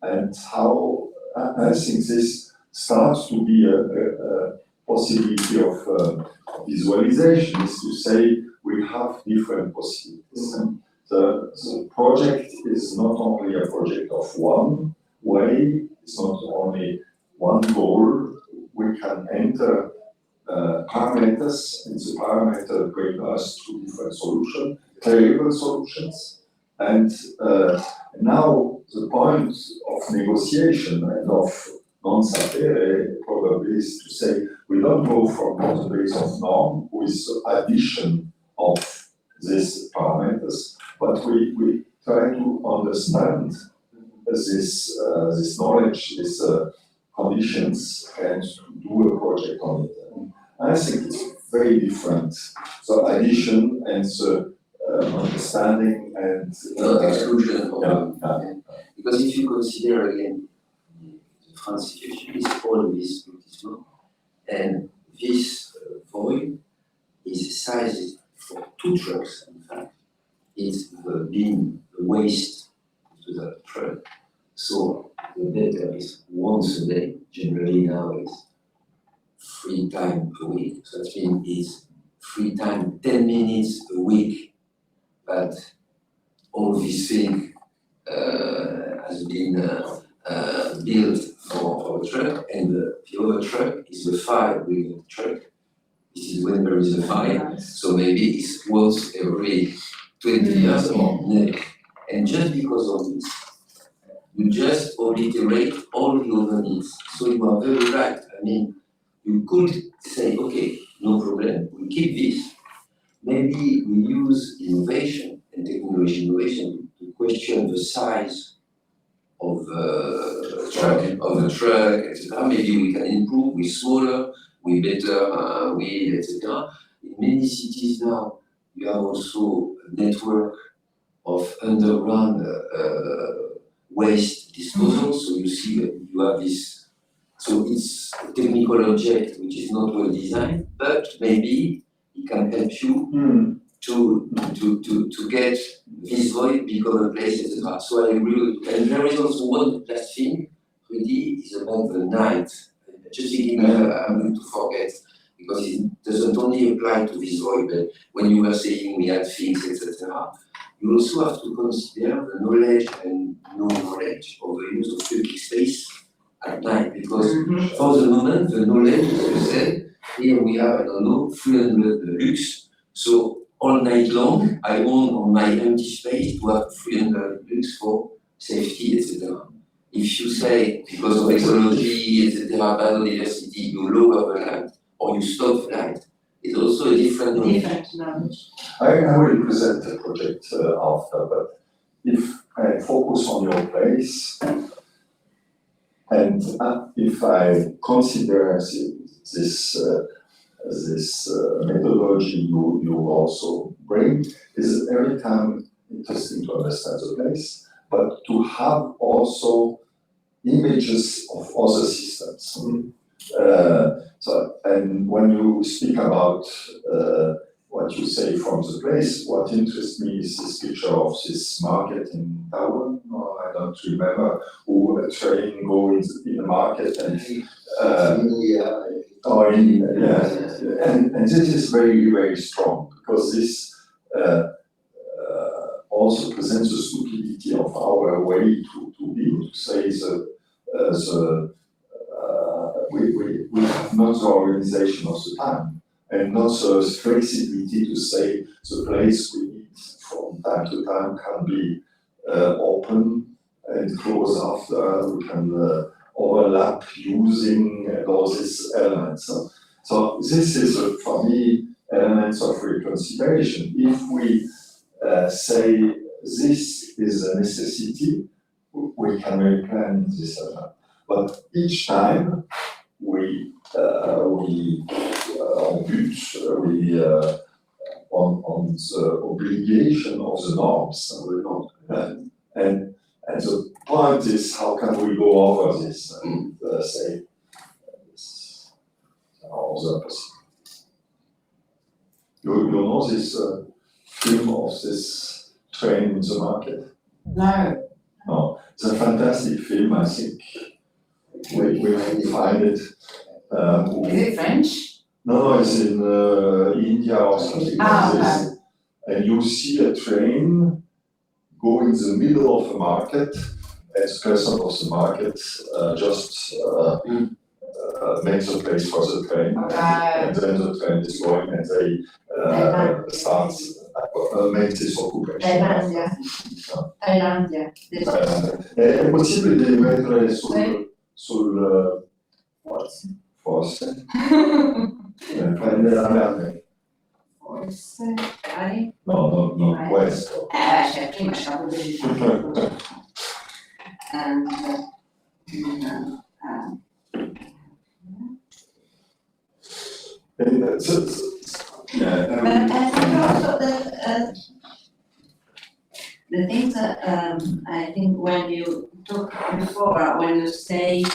And how I think this starts to be a possibility of visualization, is to say we have different possibilities. And the project is not only a project of one way, it's not only one goal. We can enter parameters, and the parameters bring us to different solutions, terrible solutions. And now the point of negotiation and of non-sapere probably is to say we don't go from the base of norm with addition of these parameters, but we try to understand this knowledge, these conditions, and to do a project on it. And I think it's very different. So addition and the understanding and Not exclusion of because if you consider again the France situation is always lotissement, and this void is sized for 2 trucks, in fact. It's the bin, the waste to the truck. So the better is once a day, generally now it's 3 times a week. So that means it's 3 times 10 minutes a week. But all this thing has been built for a truck, and the other truck is the fire with the truck. This is when there is a fire, so maybe it's once every 20 years or never. And just because of this, you just obliterate all the other needs. So you are very right. I mean, you could say, okay, no problem, we keep this. Maybe we use innovation and technology innovation to question the size of the truck, etc. Maybe we can improve with smaller, with better wheel, etc. In many cities now, you have also a network of underground waste disposal. So you see that you have this. So it's a technical object which is not well designed, but maybe it can help you to get this void become a place, etc. So I agree with you. And there is also one last thing, ready is about the night. Just thinking, I'm going to forget, because it doesn't only apply to this void, but when you were saying we had things, etc., you also have to consider the knowledge and no-knowledge of the use of public space at night, because for the moment, the knowledge, as you said, here we have, I don't know, 300 lux, so all night long, I want on my empty space to have 300 lux for safety, etc. If you say, because of ecology, etc., biodiversity, you lower the light, or you stop the light, it's also a different knowledge. Different knowledge. I will present a project after, but if I focus on your place, and if I consider this methodology you also bring, is every time interesting to understand the place, but to have also images of other systems. And when you speak about what you say from the place, what interests me is this picture of this market in Taiwan. I don't remember, who a train goes in the market and and this is very, very strong, because this also presents the stupidity of our way to be, to say we have not the organization of the time, and not the flexibility to say the place we need from time to time can be open and close after, we can overlap using all these elements. So this is, for me, elements of reconsideration. If we say this is a necessity, we can replan this element. But each time we on the obligation of the norms, and the point is, how can we go over this and say this all the opposite. You know this film of this train in the market? No. No, it's a fantastic film. I think we find it. Is it French? No, it's in India or something like this. And you see a train go in the middle of a market, and the person of the market just makes a place for the train, and then the train is going, and they start make this occupation. Thailandia. È possibile di mettere sul forse? Prendere la merda. Forse, dai. No, questo. Cioè, prima c'era quello and but I think also that the things that I think when you talk before, when you say you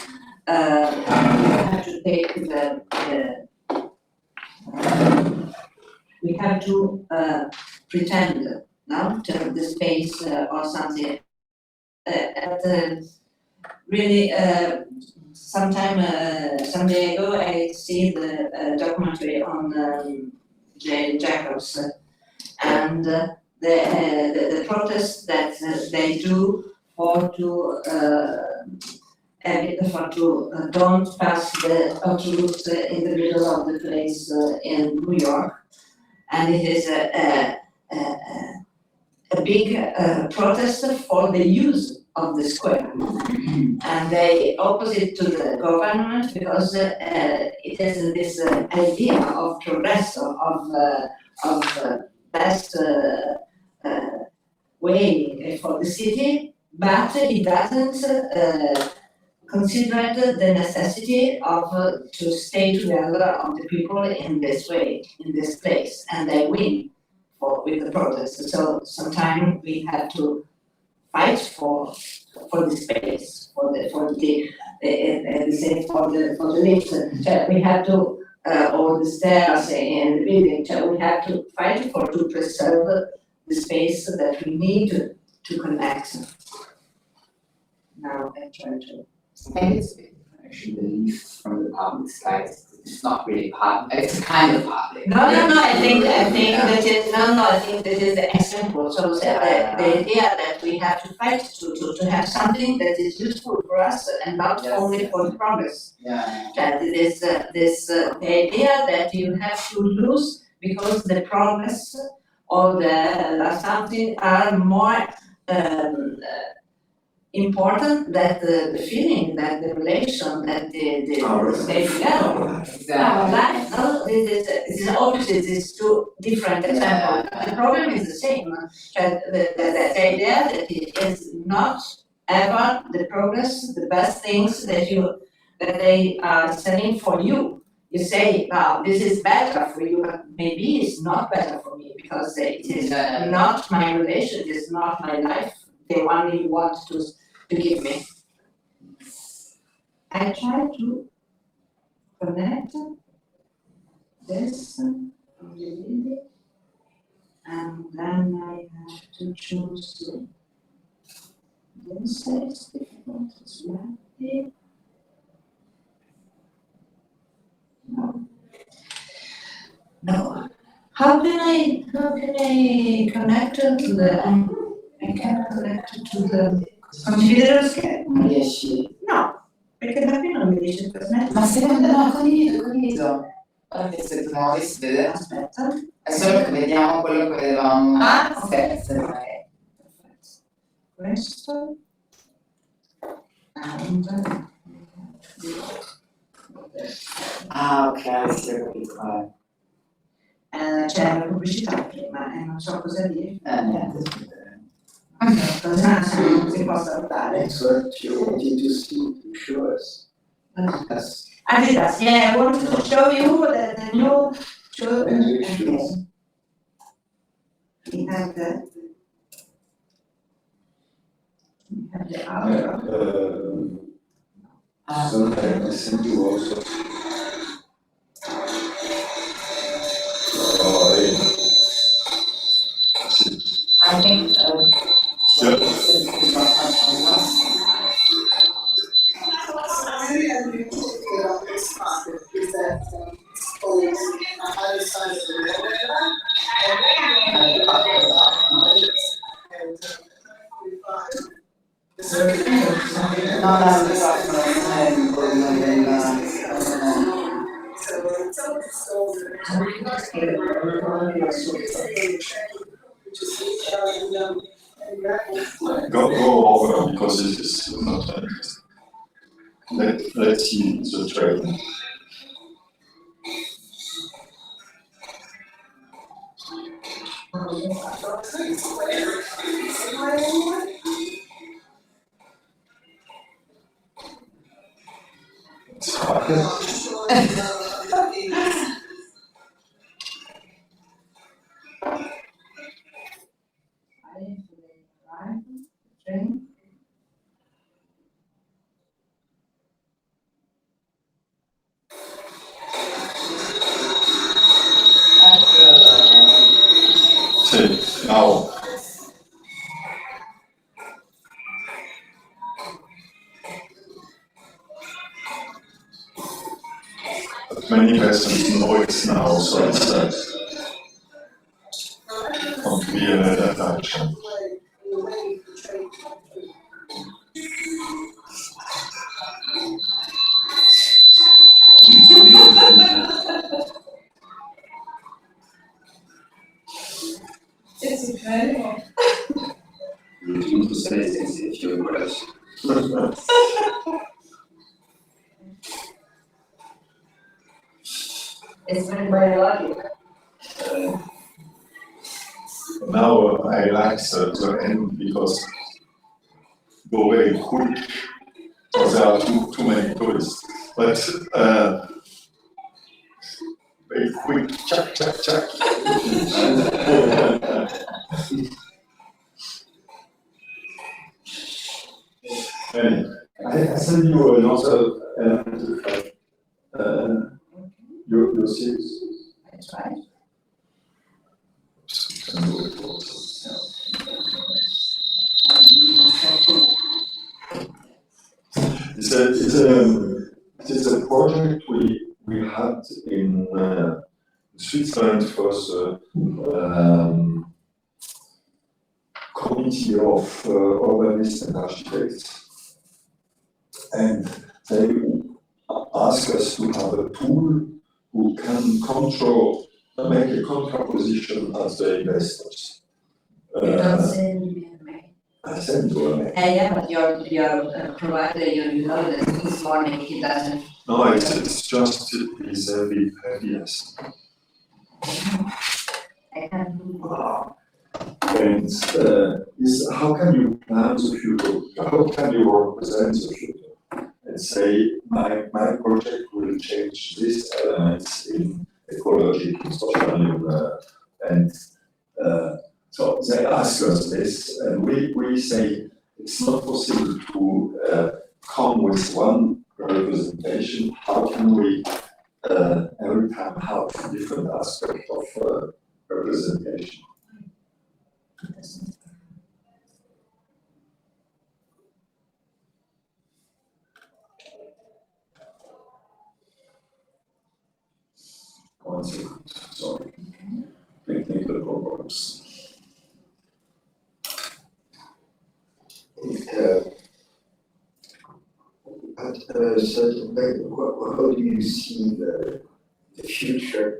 have to take we have to pretend, no, to the space or something. Really, some day ago, I see the documentary on Jane Jacobs and the protest that they do for to don't pass the autoroute in the middle of the place in New York, and it is a big protest for the use of the square, and they oppose it to the government because it has this idea of progress, of best way for the city, but it doesn't consider the necessity of to stay together of the people in this way, in this place, and they win with the protest. So sometimes we have to fight for the space, for the lift. We have to or the stairs in the building. We have to fight to preserve the space that we need to connect. Now I try to Maybe it's a bit different, actually, the leaf from the public side, it's not really public, it's kind of public. No, I think that is the example, so the idea that we have to fight to have something that is useful for us and not only for the progress. Yeah. That it is the idea that you have to lose because the progress or the something are more important than the feeling, that the relation, that the stay together. Our life, no, this is obviously these two different examples. The problem is the same. That the idea that it is not ever the progress, the best things that they are selling for you. You say, wow, this is better for you, but maybe it's not better for me because it is not my relation, it is not my life, the one you want to give me. I try to connect this really, and then I have to choose this is difficult as well. No. How can I connect to the I can't connect to the condividere lo schermo? Riesci? No, perché da qui non mi dice trasmettere. Ma secondo me condivido. Guarda che se tu muovi si vede. Aspetta. È solo che vediamo quello che vedevamo. Ah, ok. Perfetto. Questo. And Ah, ok, sì, ho capito. c'è la pubblicità prima e non so cosa dire. Niente. Non si può salutare. That's what you wanted to see, to show us. Yes. Adidas, yeah, I wanted to show you the new shoe. The new shoes. We have the outro. So I send you also. I think Go over because this is not interesting. Let's see the training. It's hard. Sì, now. But many persons know it now, so it's going to be an adaptation. It's incredible. You need to say things if you're impressed. It's very biological. Now I like to end because go very quick because there are too many tourists. But very quick, chuck. Anyway, I send you another element of your series. That's right. This it's a project we had in Switzerland for the committee of urbanists and architects, and they ask us to have a tool who can control, make a contraposition as the investors. You don't send me a mail. I sent you a mail. Yeah, but your provider, you know that this morning he doesn't. No, it's just his heaviness. I can do And is how can you plan the future? How can you represent the future? And say, my project will change these elements in ecology, in social, and so they ask us this, and we say it's not possible to come with one representation. How can we every time have different aspects of representation? One second, sorry. Technical problems. At a certain level, how do you see the future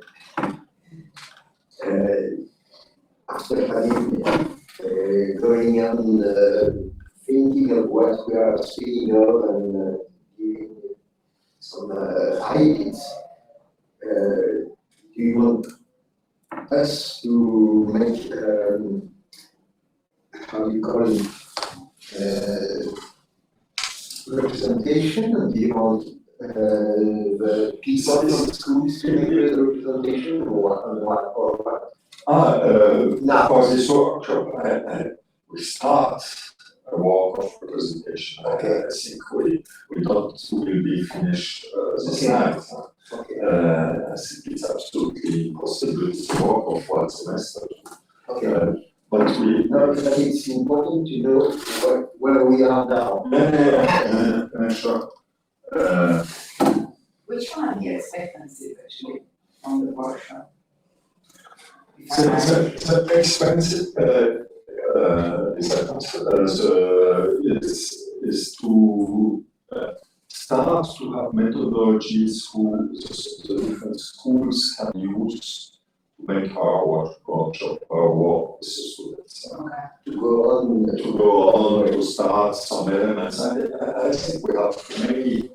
after having going on thinking of what we are speaking of and giving some ideas? Do you want us to make how do you call it representation, and do you want the people from schools to make the representation, or what? For this workshop, we start a work of representation. Okay. I think we will be finished this Okay. night. Okay. I think it's absolutely impossible to work of one semester. Okay. But we. No, but it's important to know where we are now. Sure. Which one are the expectancies actually from the workshop? The expensive is to start to have methodologies who the different schools can use to make our workshop, our work with the students. Okay. To go on, To start some elements. I think we have maybe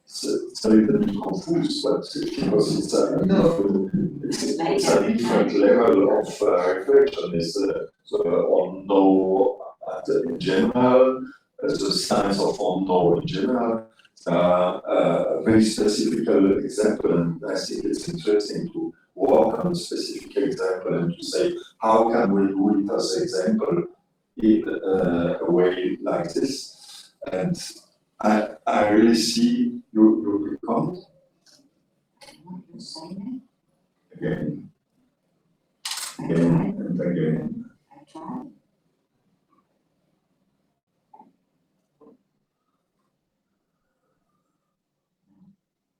it's a little bit confused, but because it's a different level of reflection. It's the unknown in general, the science of unknown in general. A very specific example, and I think it's interesting to work on a specific example and to say how can we do it as an example in a way like this. And I really see you comment again and again. I try.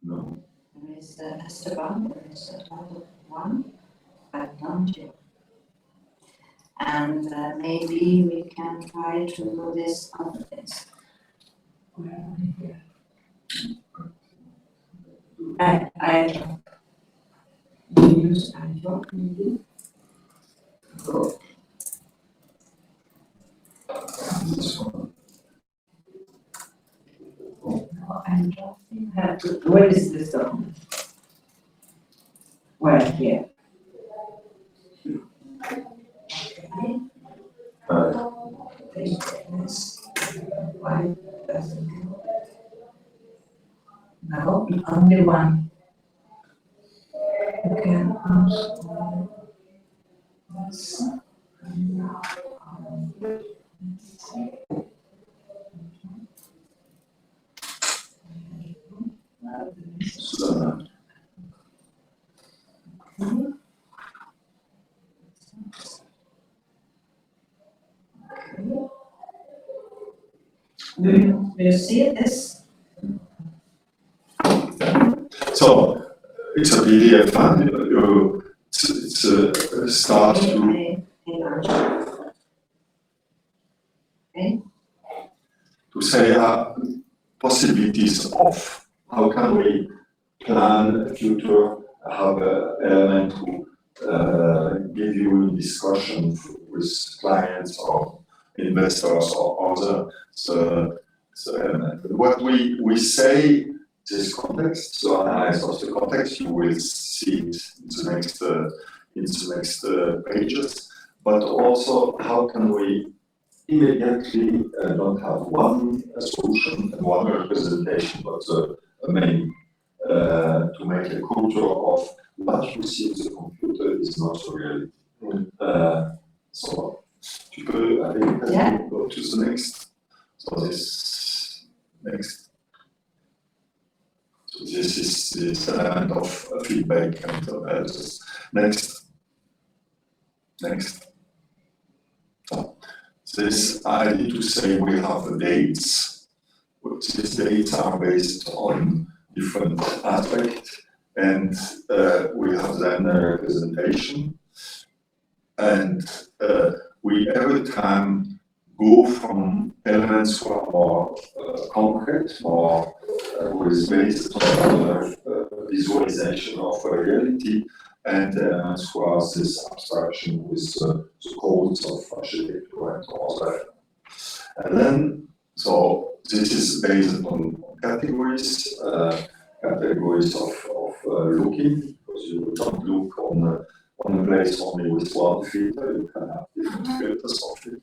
No. There is Esteban, there is another one, but don't you? And maybe we can try to do this other things. I use Android maybe. This one. Android. Where is this document? Where here? Why doesn't it? No, only one. You can also this. So, Do you see this? So it's a PDF and it's a start to say possibilities of how can we plan a future, have an element to give you discussion with clients or investors or other element. What we say this context, so analyze of the context, you will see it in the next pages, but also how can we immediately don't have one solution and one representation, but a main to make a culture of what you see in the computer is not the reality. So you could, I think, go to the next. So this next. So this is this element of feedback and analysis. Next. So this I need to say we have the dates. These dates are based on different aspects, and we have then a representation, and we every time go from elements who are more concrete, more with based on visualization of a reality, and elements who are this abstraction with the codes of architecture and other. And then, so this is based on categories of looking, because you don't look on a place only with one filter, you can have different filters of it.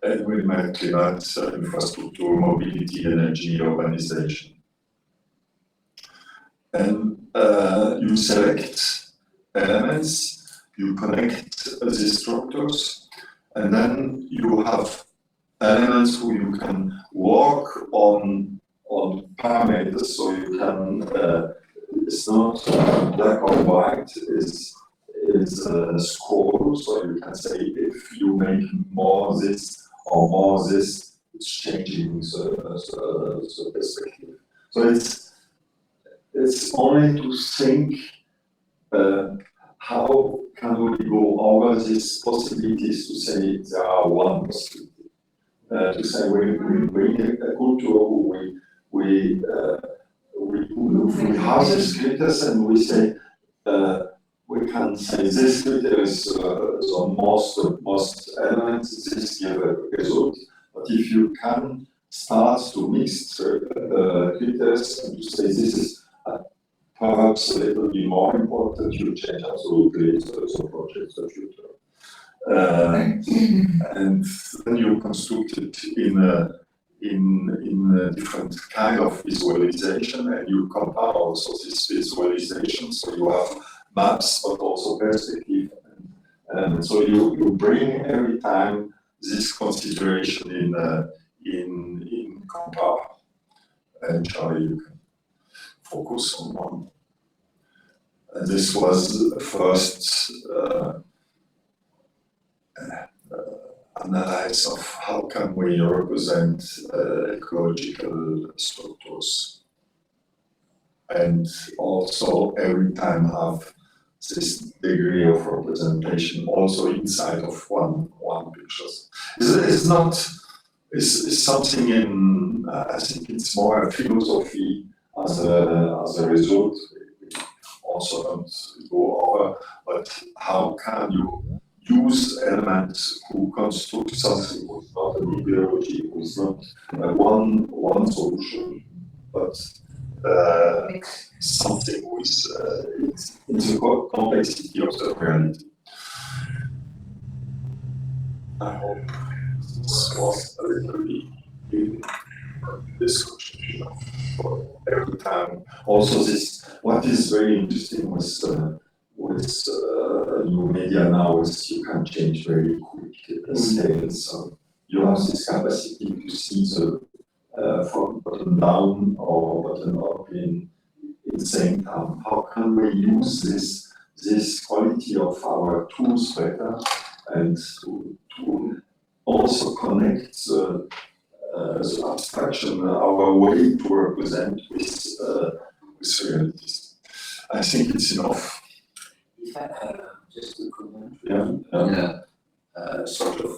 And we might climate, infrastructure, mobility, energy, urbanization. And you select elements, you connect these structures, and then you have elements who you can work on parameters, so you can, it's not black or white, it's a scroll, so you can say if you make more this or more this, it's changing the perspective. So it's only to think how can we go over these possibilities to say there are one possibility. To say we bring a culture, we have these critters and we say we can say this critter is the most elements, this give a result. But if you can start to mix critters and to say this is perhaps a little bit more important, you change absolutely the project, the future. And then you construct it in a different kind of visualization, and you compare also this visualization, so you have maps but also perspective, and so you bring every time this consideration in compare, and Charlie, you can focus on one. And this was the first analysis of how can we represent ecological structures, and also every time have this degree of representation also inside of one picture. It's not, it's something in, I think it's more a philosophy as a result. We also don't go over, but how can you use elements who construct something who is not an ideology, who is not one solution, but something with in the complexity of the reality. I hope this was a little bit discussion for every time. Also, this what is very interesting with new media now is you can change very quick the scales. So you have this capacity to see the from bottom down or bottom up in the same time. How can we use this quality of our tools better and to also connect the abstraction, our way to represent with realities. I think it's enough. If I just a comment, Yeah. Sort of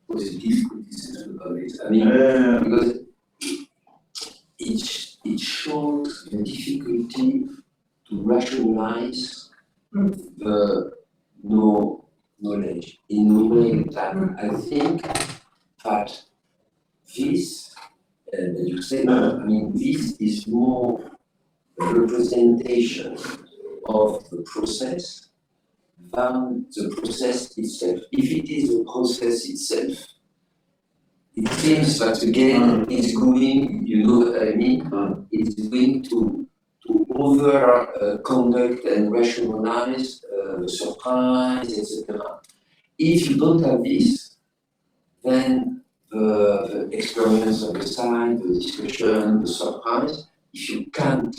positive criticism of it. I mean, because it shows the difficulty to rationalize the knowledge in a way that I think that this, and you say, I mean, this is more a representation of the process than the process itself. If it is the process itself, it seems that again it's going, you know what I mean? It's going to over conduct and rationalize the surprise, etc. If you don't have this, then the experience of the site, the discussion, the surprise, if you can't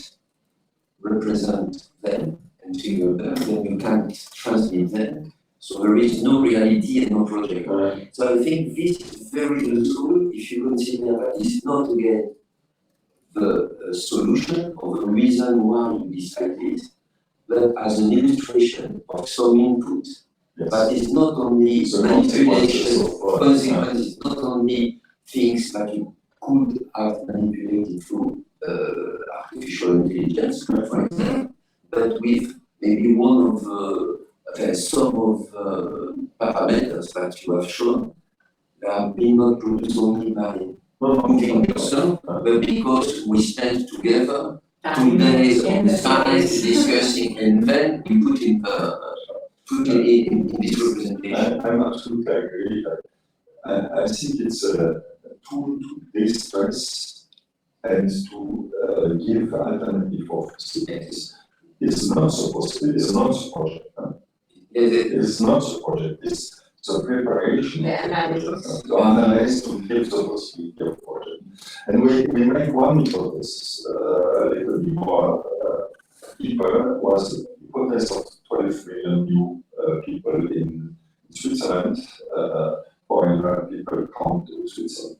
represent them and figure them, then you can't transmit them. So there is no reality and no project. So I think this is very useful if you consider that it's not again the solution or the reason why you decide this, but as an illustration of some input. Yes. But it's not only manipulation, consequences, not only things that you could have manipulated through artificial intelligence, for example, but with maybe one of some of the parameters that you have shown that have been not produced only by moving person, but because we stand together 2 days of science discussing and then we put in this representation. I'm absolutely agree. I think it's a tool to distress and to give alternative of cities. It's not supposed to be, it's not a project. It's not a project, it's the preparation to analyze, to give the possibility of project. And we make one hypothesis, a little bit more deeper, was the hypothesis of 12 million new people in Switzerland, foreign people come to Switzerland.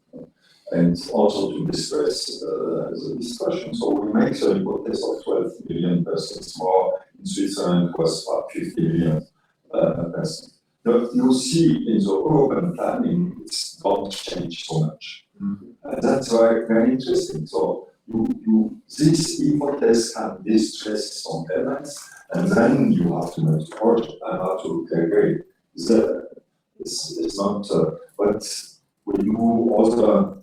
And also to distress the discussion. So we make the hypothesis of 12 million persons more in Switzerland was about 50 million persons. But you see in the urban planning, it's don't change so much. That's why very interesting. So this hypothesis can distress some elements, and then you have to make the project and have to agree. It's not, but we do other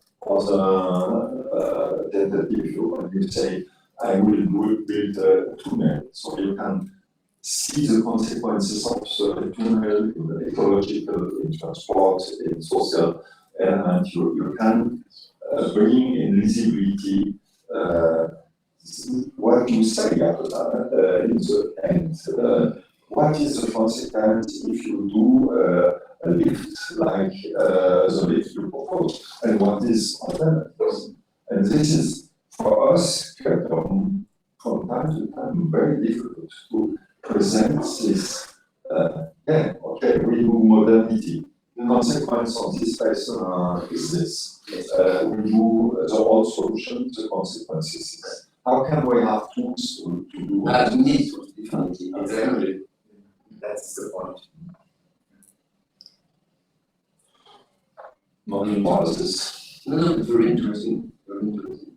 tentative, when you say, I will build a tunnel, so you can see the consequences of the tunnel in the ecological, in transport, in social element. You can bring in visibility what you say after that in the end. What is the consequence if you do a lift like the lift you propose, and what is alternatives? And this is for us from time to time very difficult to present this. We do modernity. The consequence of this person is this. We do the old solution, the consequence is this. How can we have tools to do that? We need to definitely. Exactly. That's the point. Non-analysis. No, very interesting. Very interesting.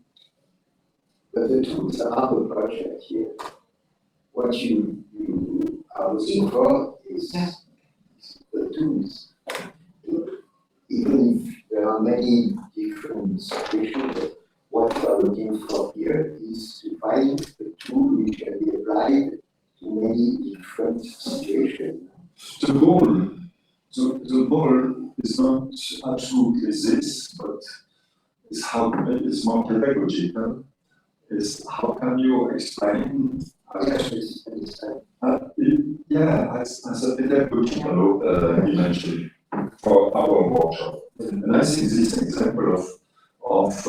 But the tools are the project here. What you are looking for is the tools. Even if there are many different situations, what you are looking for here is to find a tool which can be applied to many different situations. The goal is not absolutely this, but it's more pedagogical. Is how can you explain? As a pedagogical dimension for our workshop. And I think this example of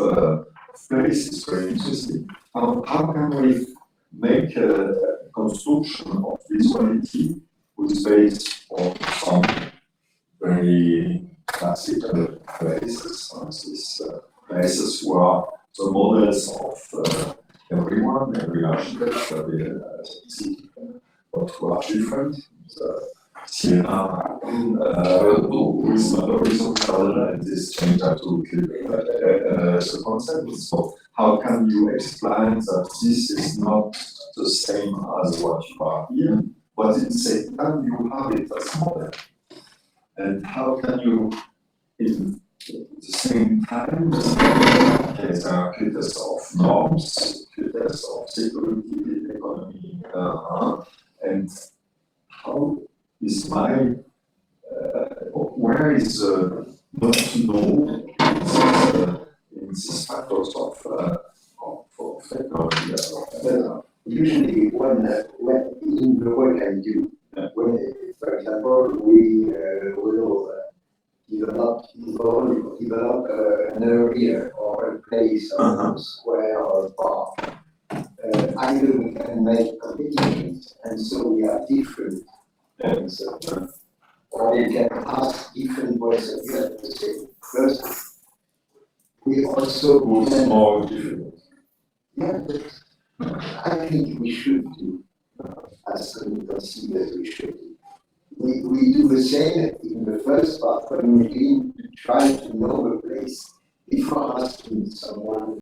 place is very interesting. How can we make a construction of visuality which is based on some very classical places, these places who are the models of everyone, every architect, every citizen, but who are different. Siena, with horizontal and this change absolutely the concept. So how can you explain that this is not the same as what you are here, but at the same time you have it as model? And how can you, in the same time, there are critics of norms, critics of security, economy, and how is my, where is not to know in these factors of technology? Usually when in the work I do, when, for example, we will develop an area or a place or a square or a park, either we can make competitions, and so we have different points of view, or we can ask different points of view at the same person. We also Who's more difficult? yeah, I think we should do, as considered we should do. We do the same in the first part when we try to know the place before asking someone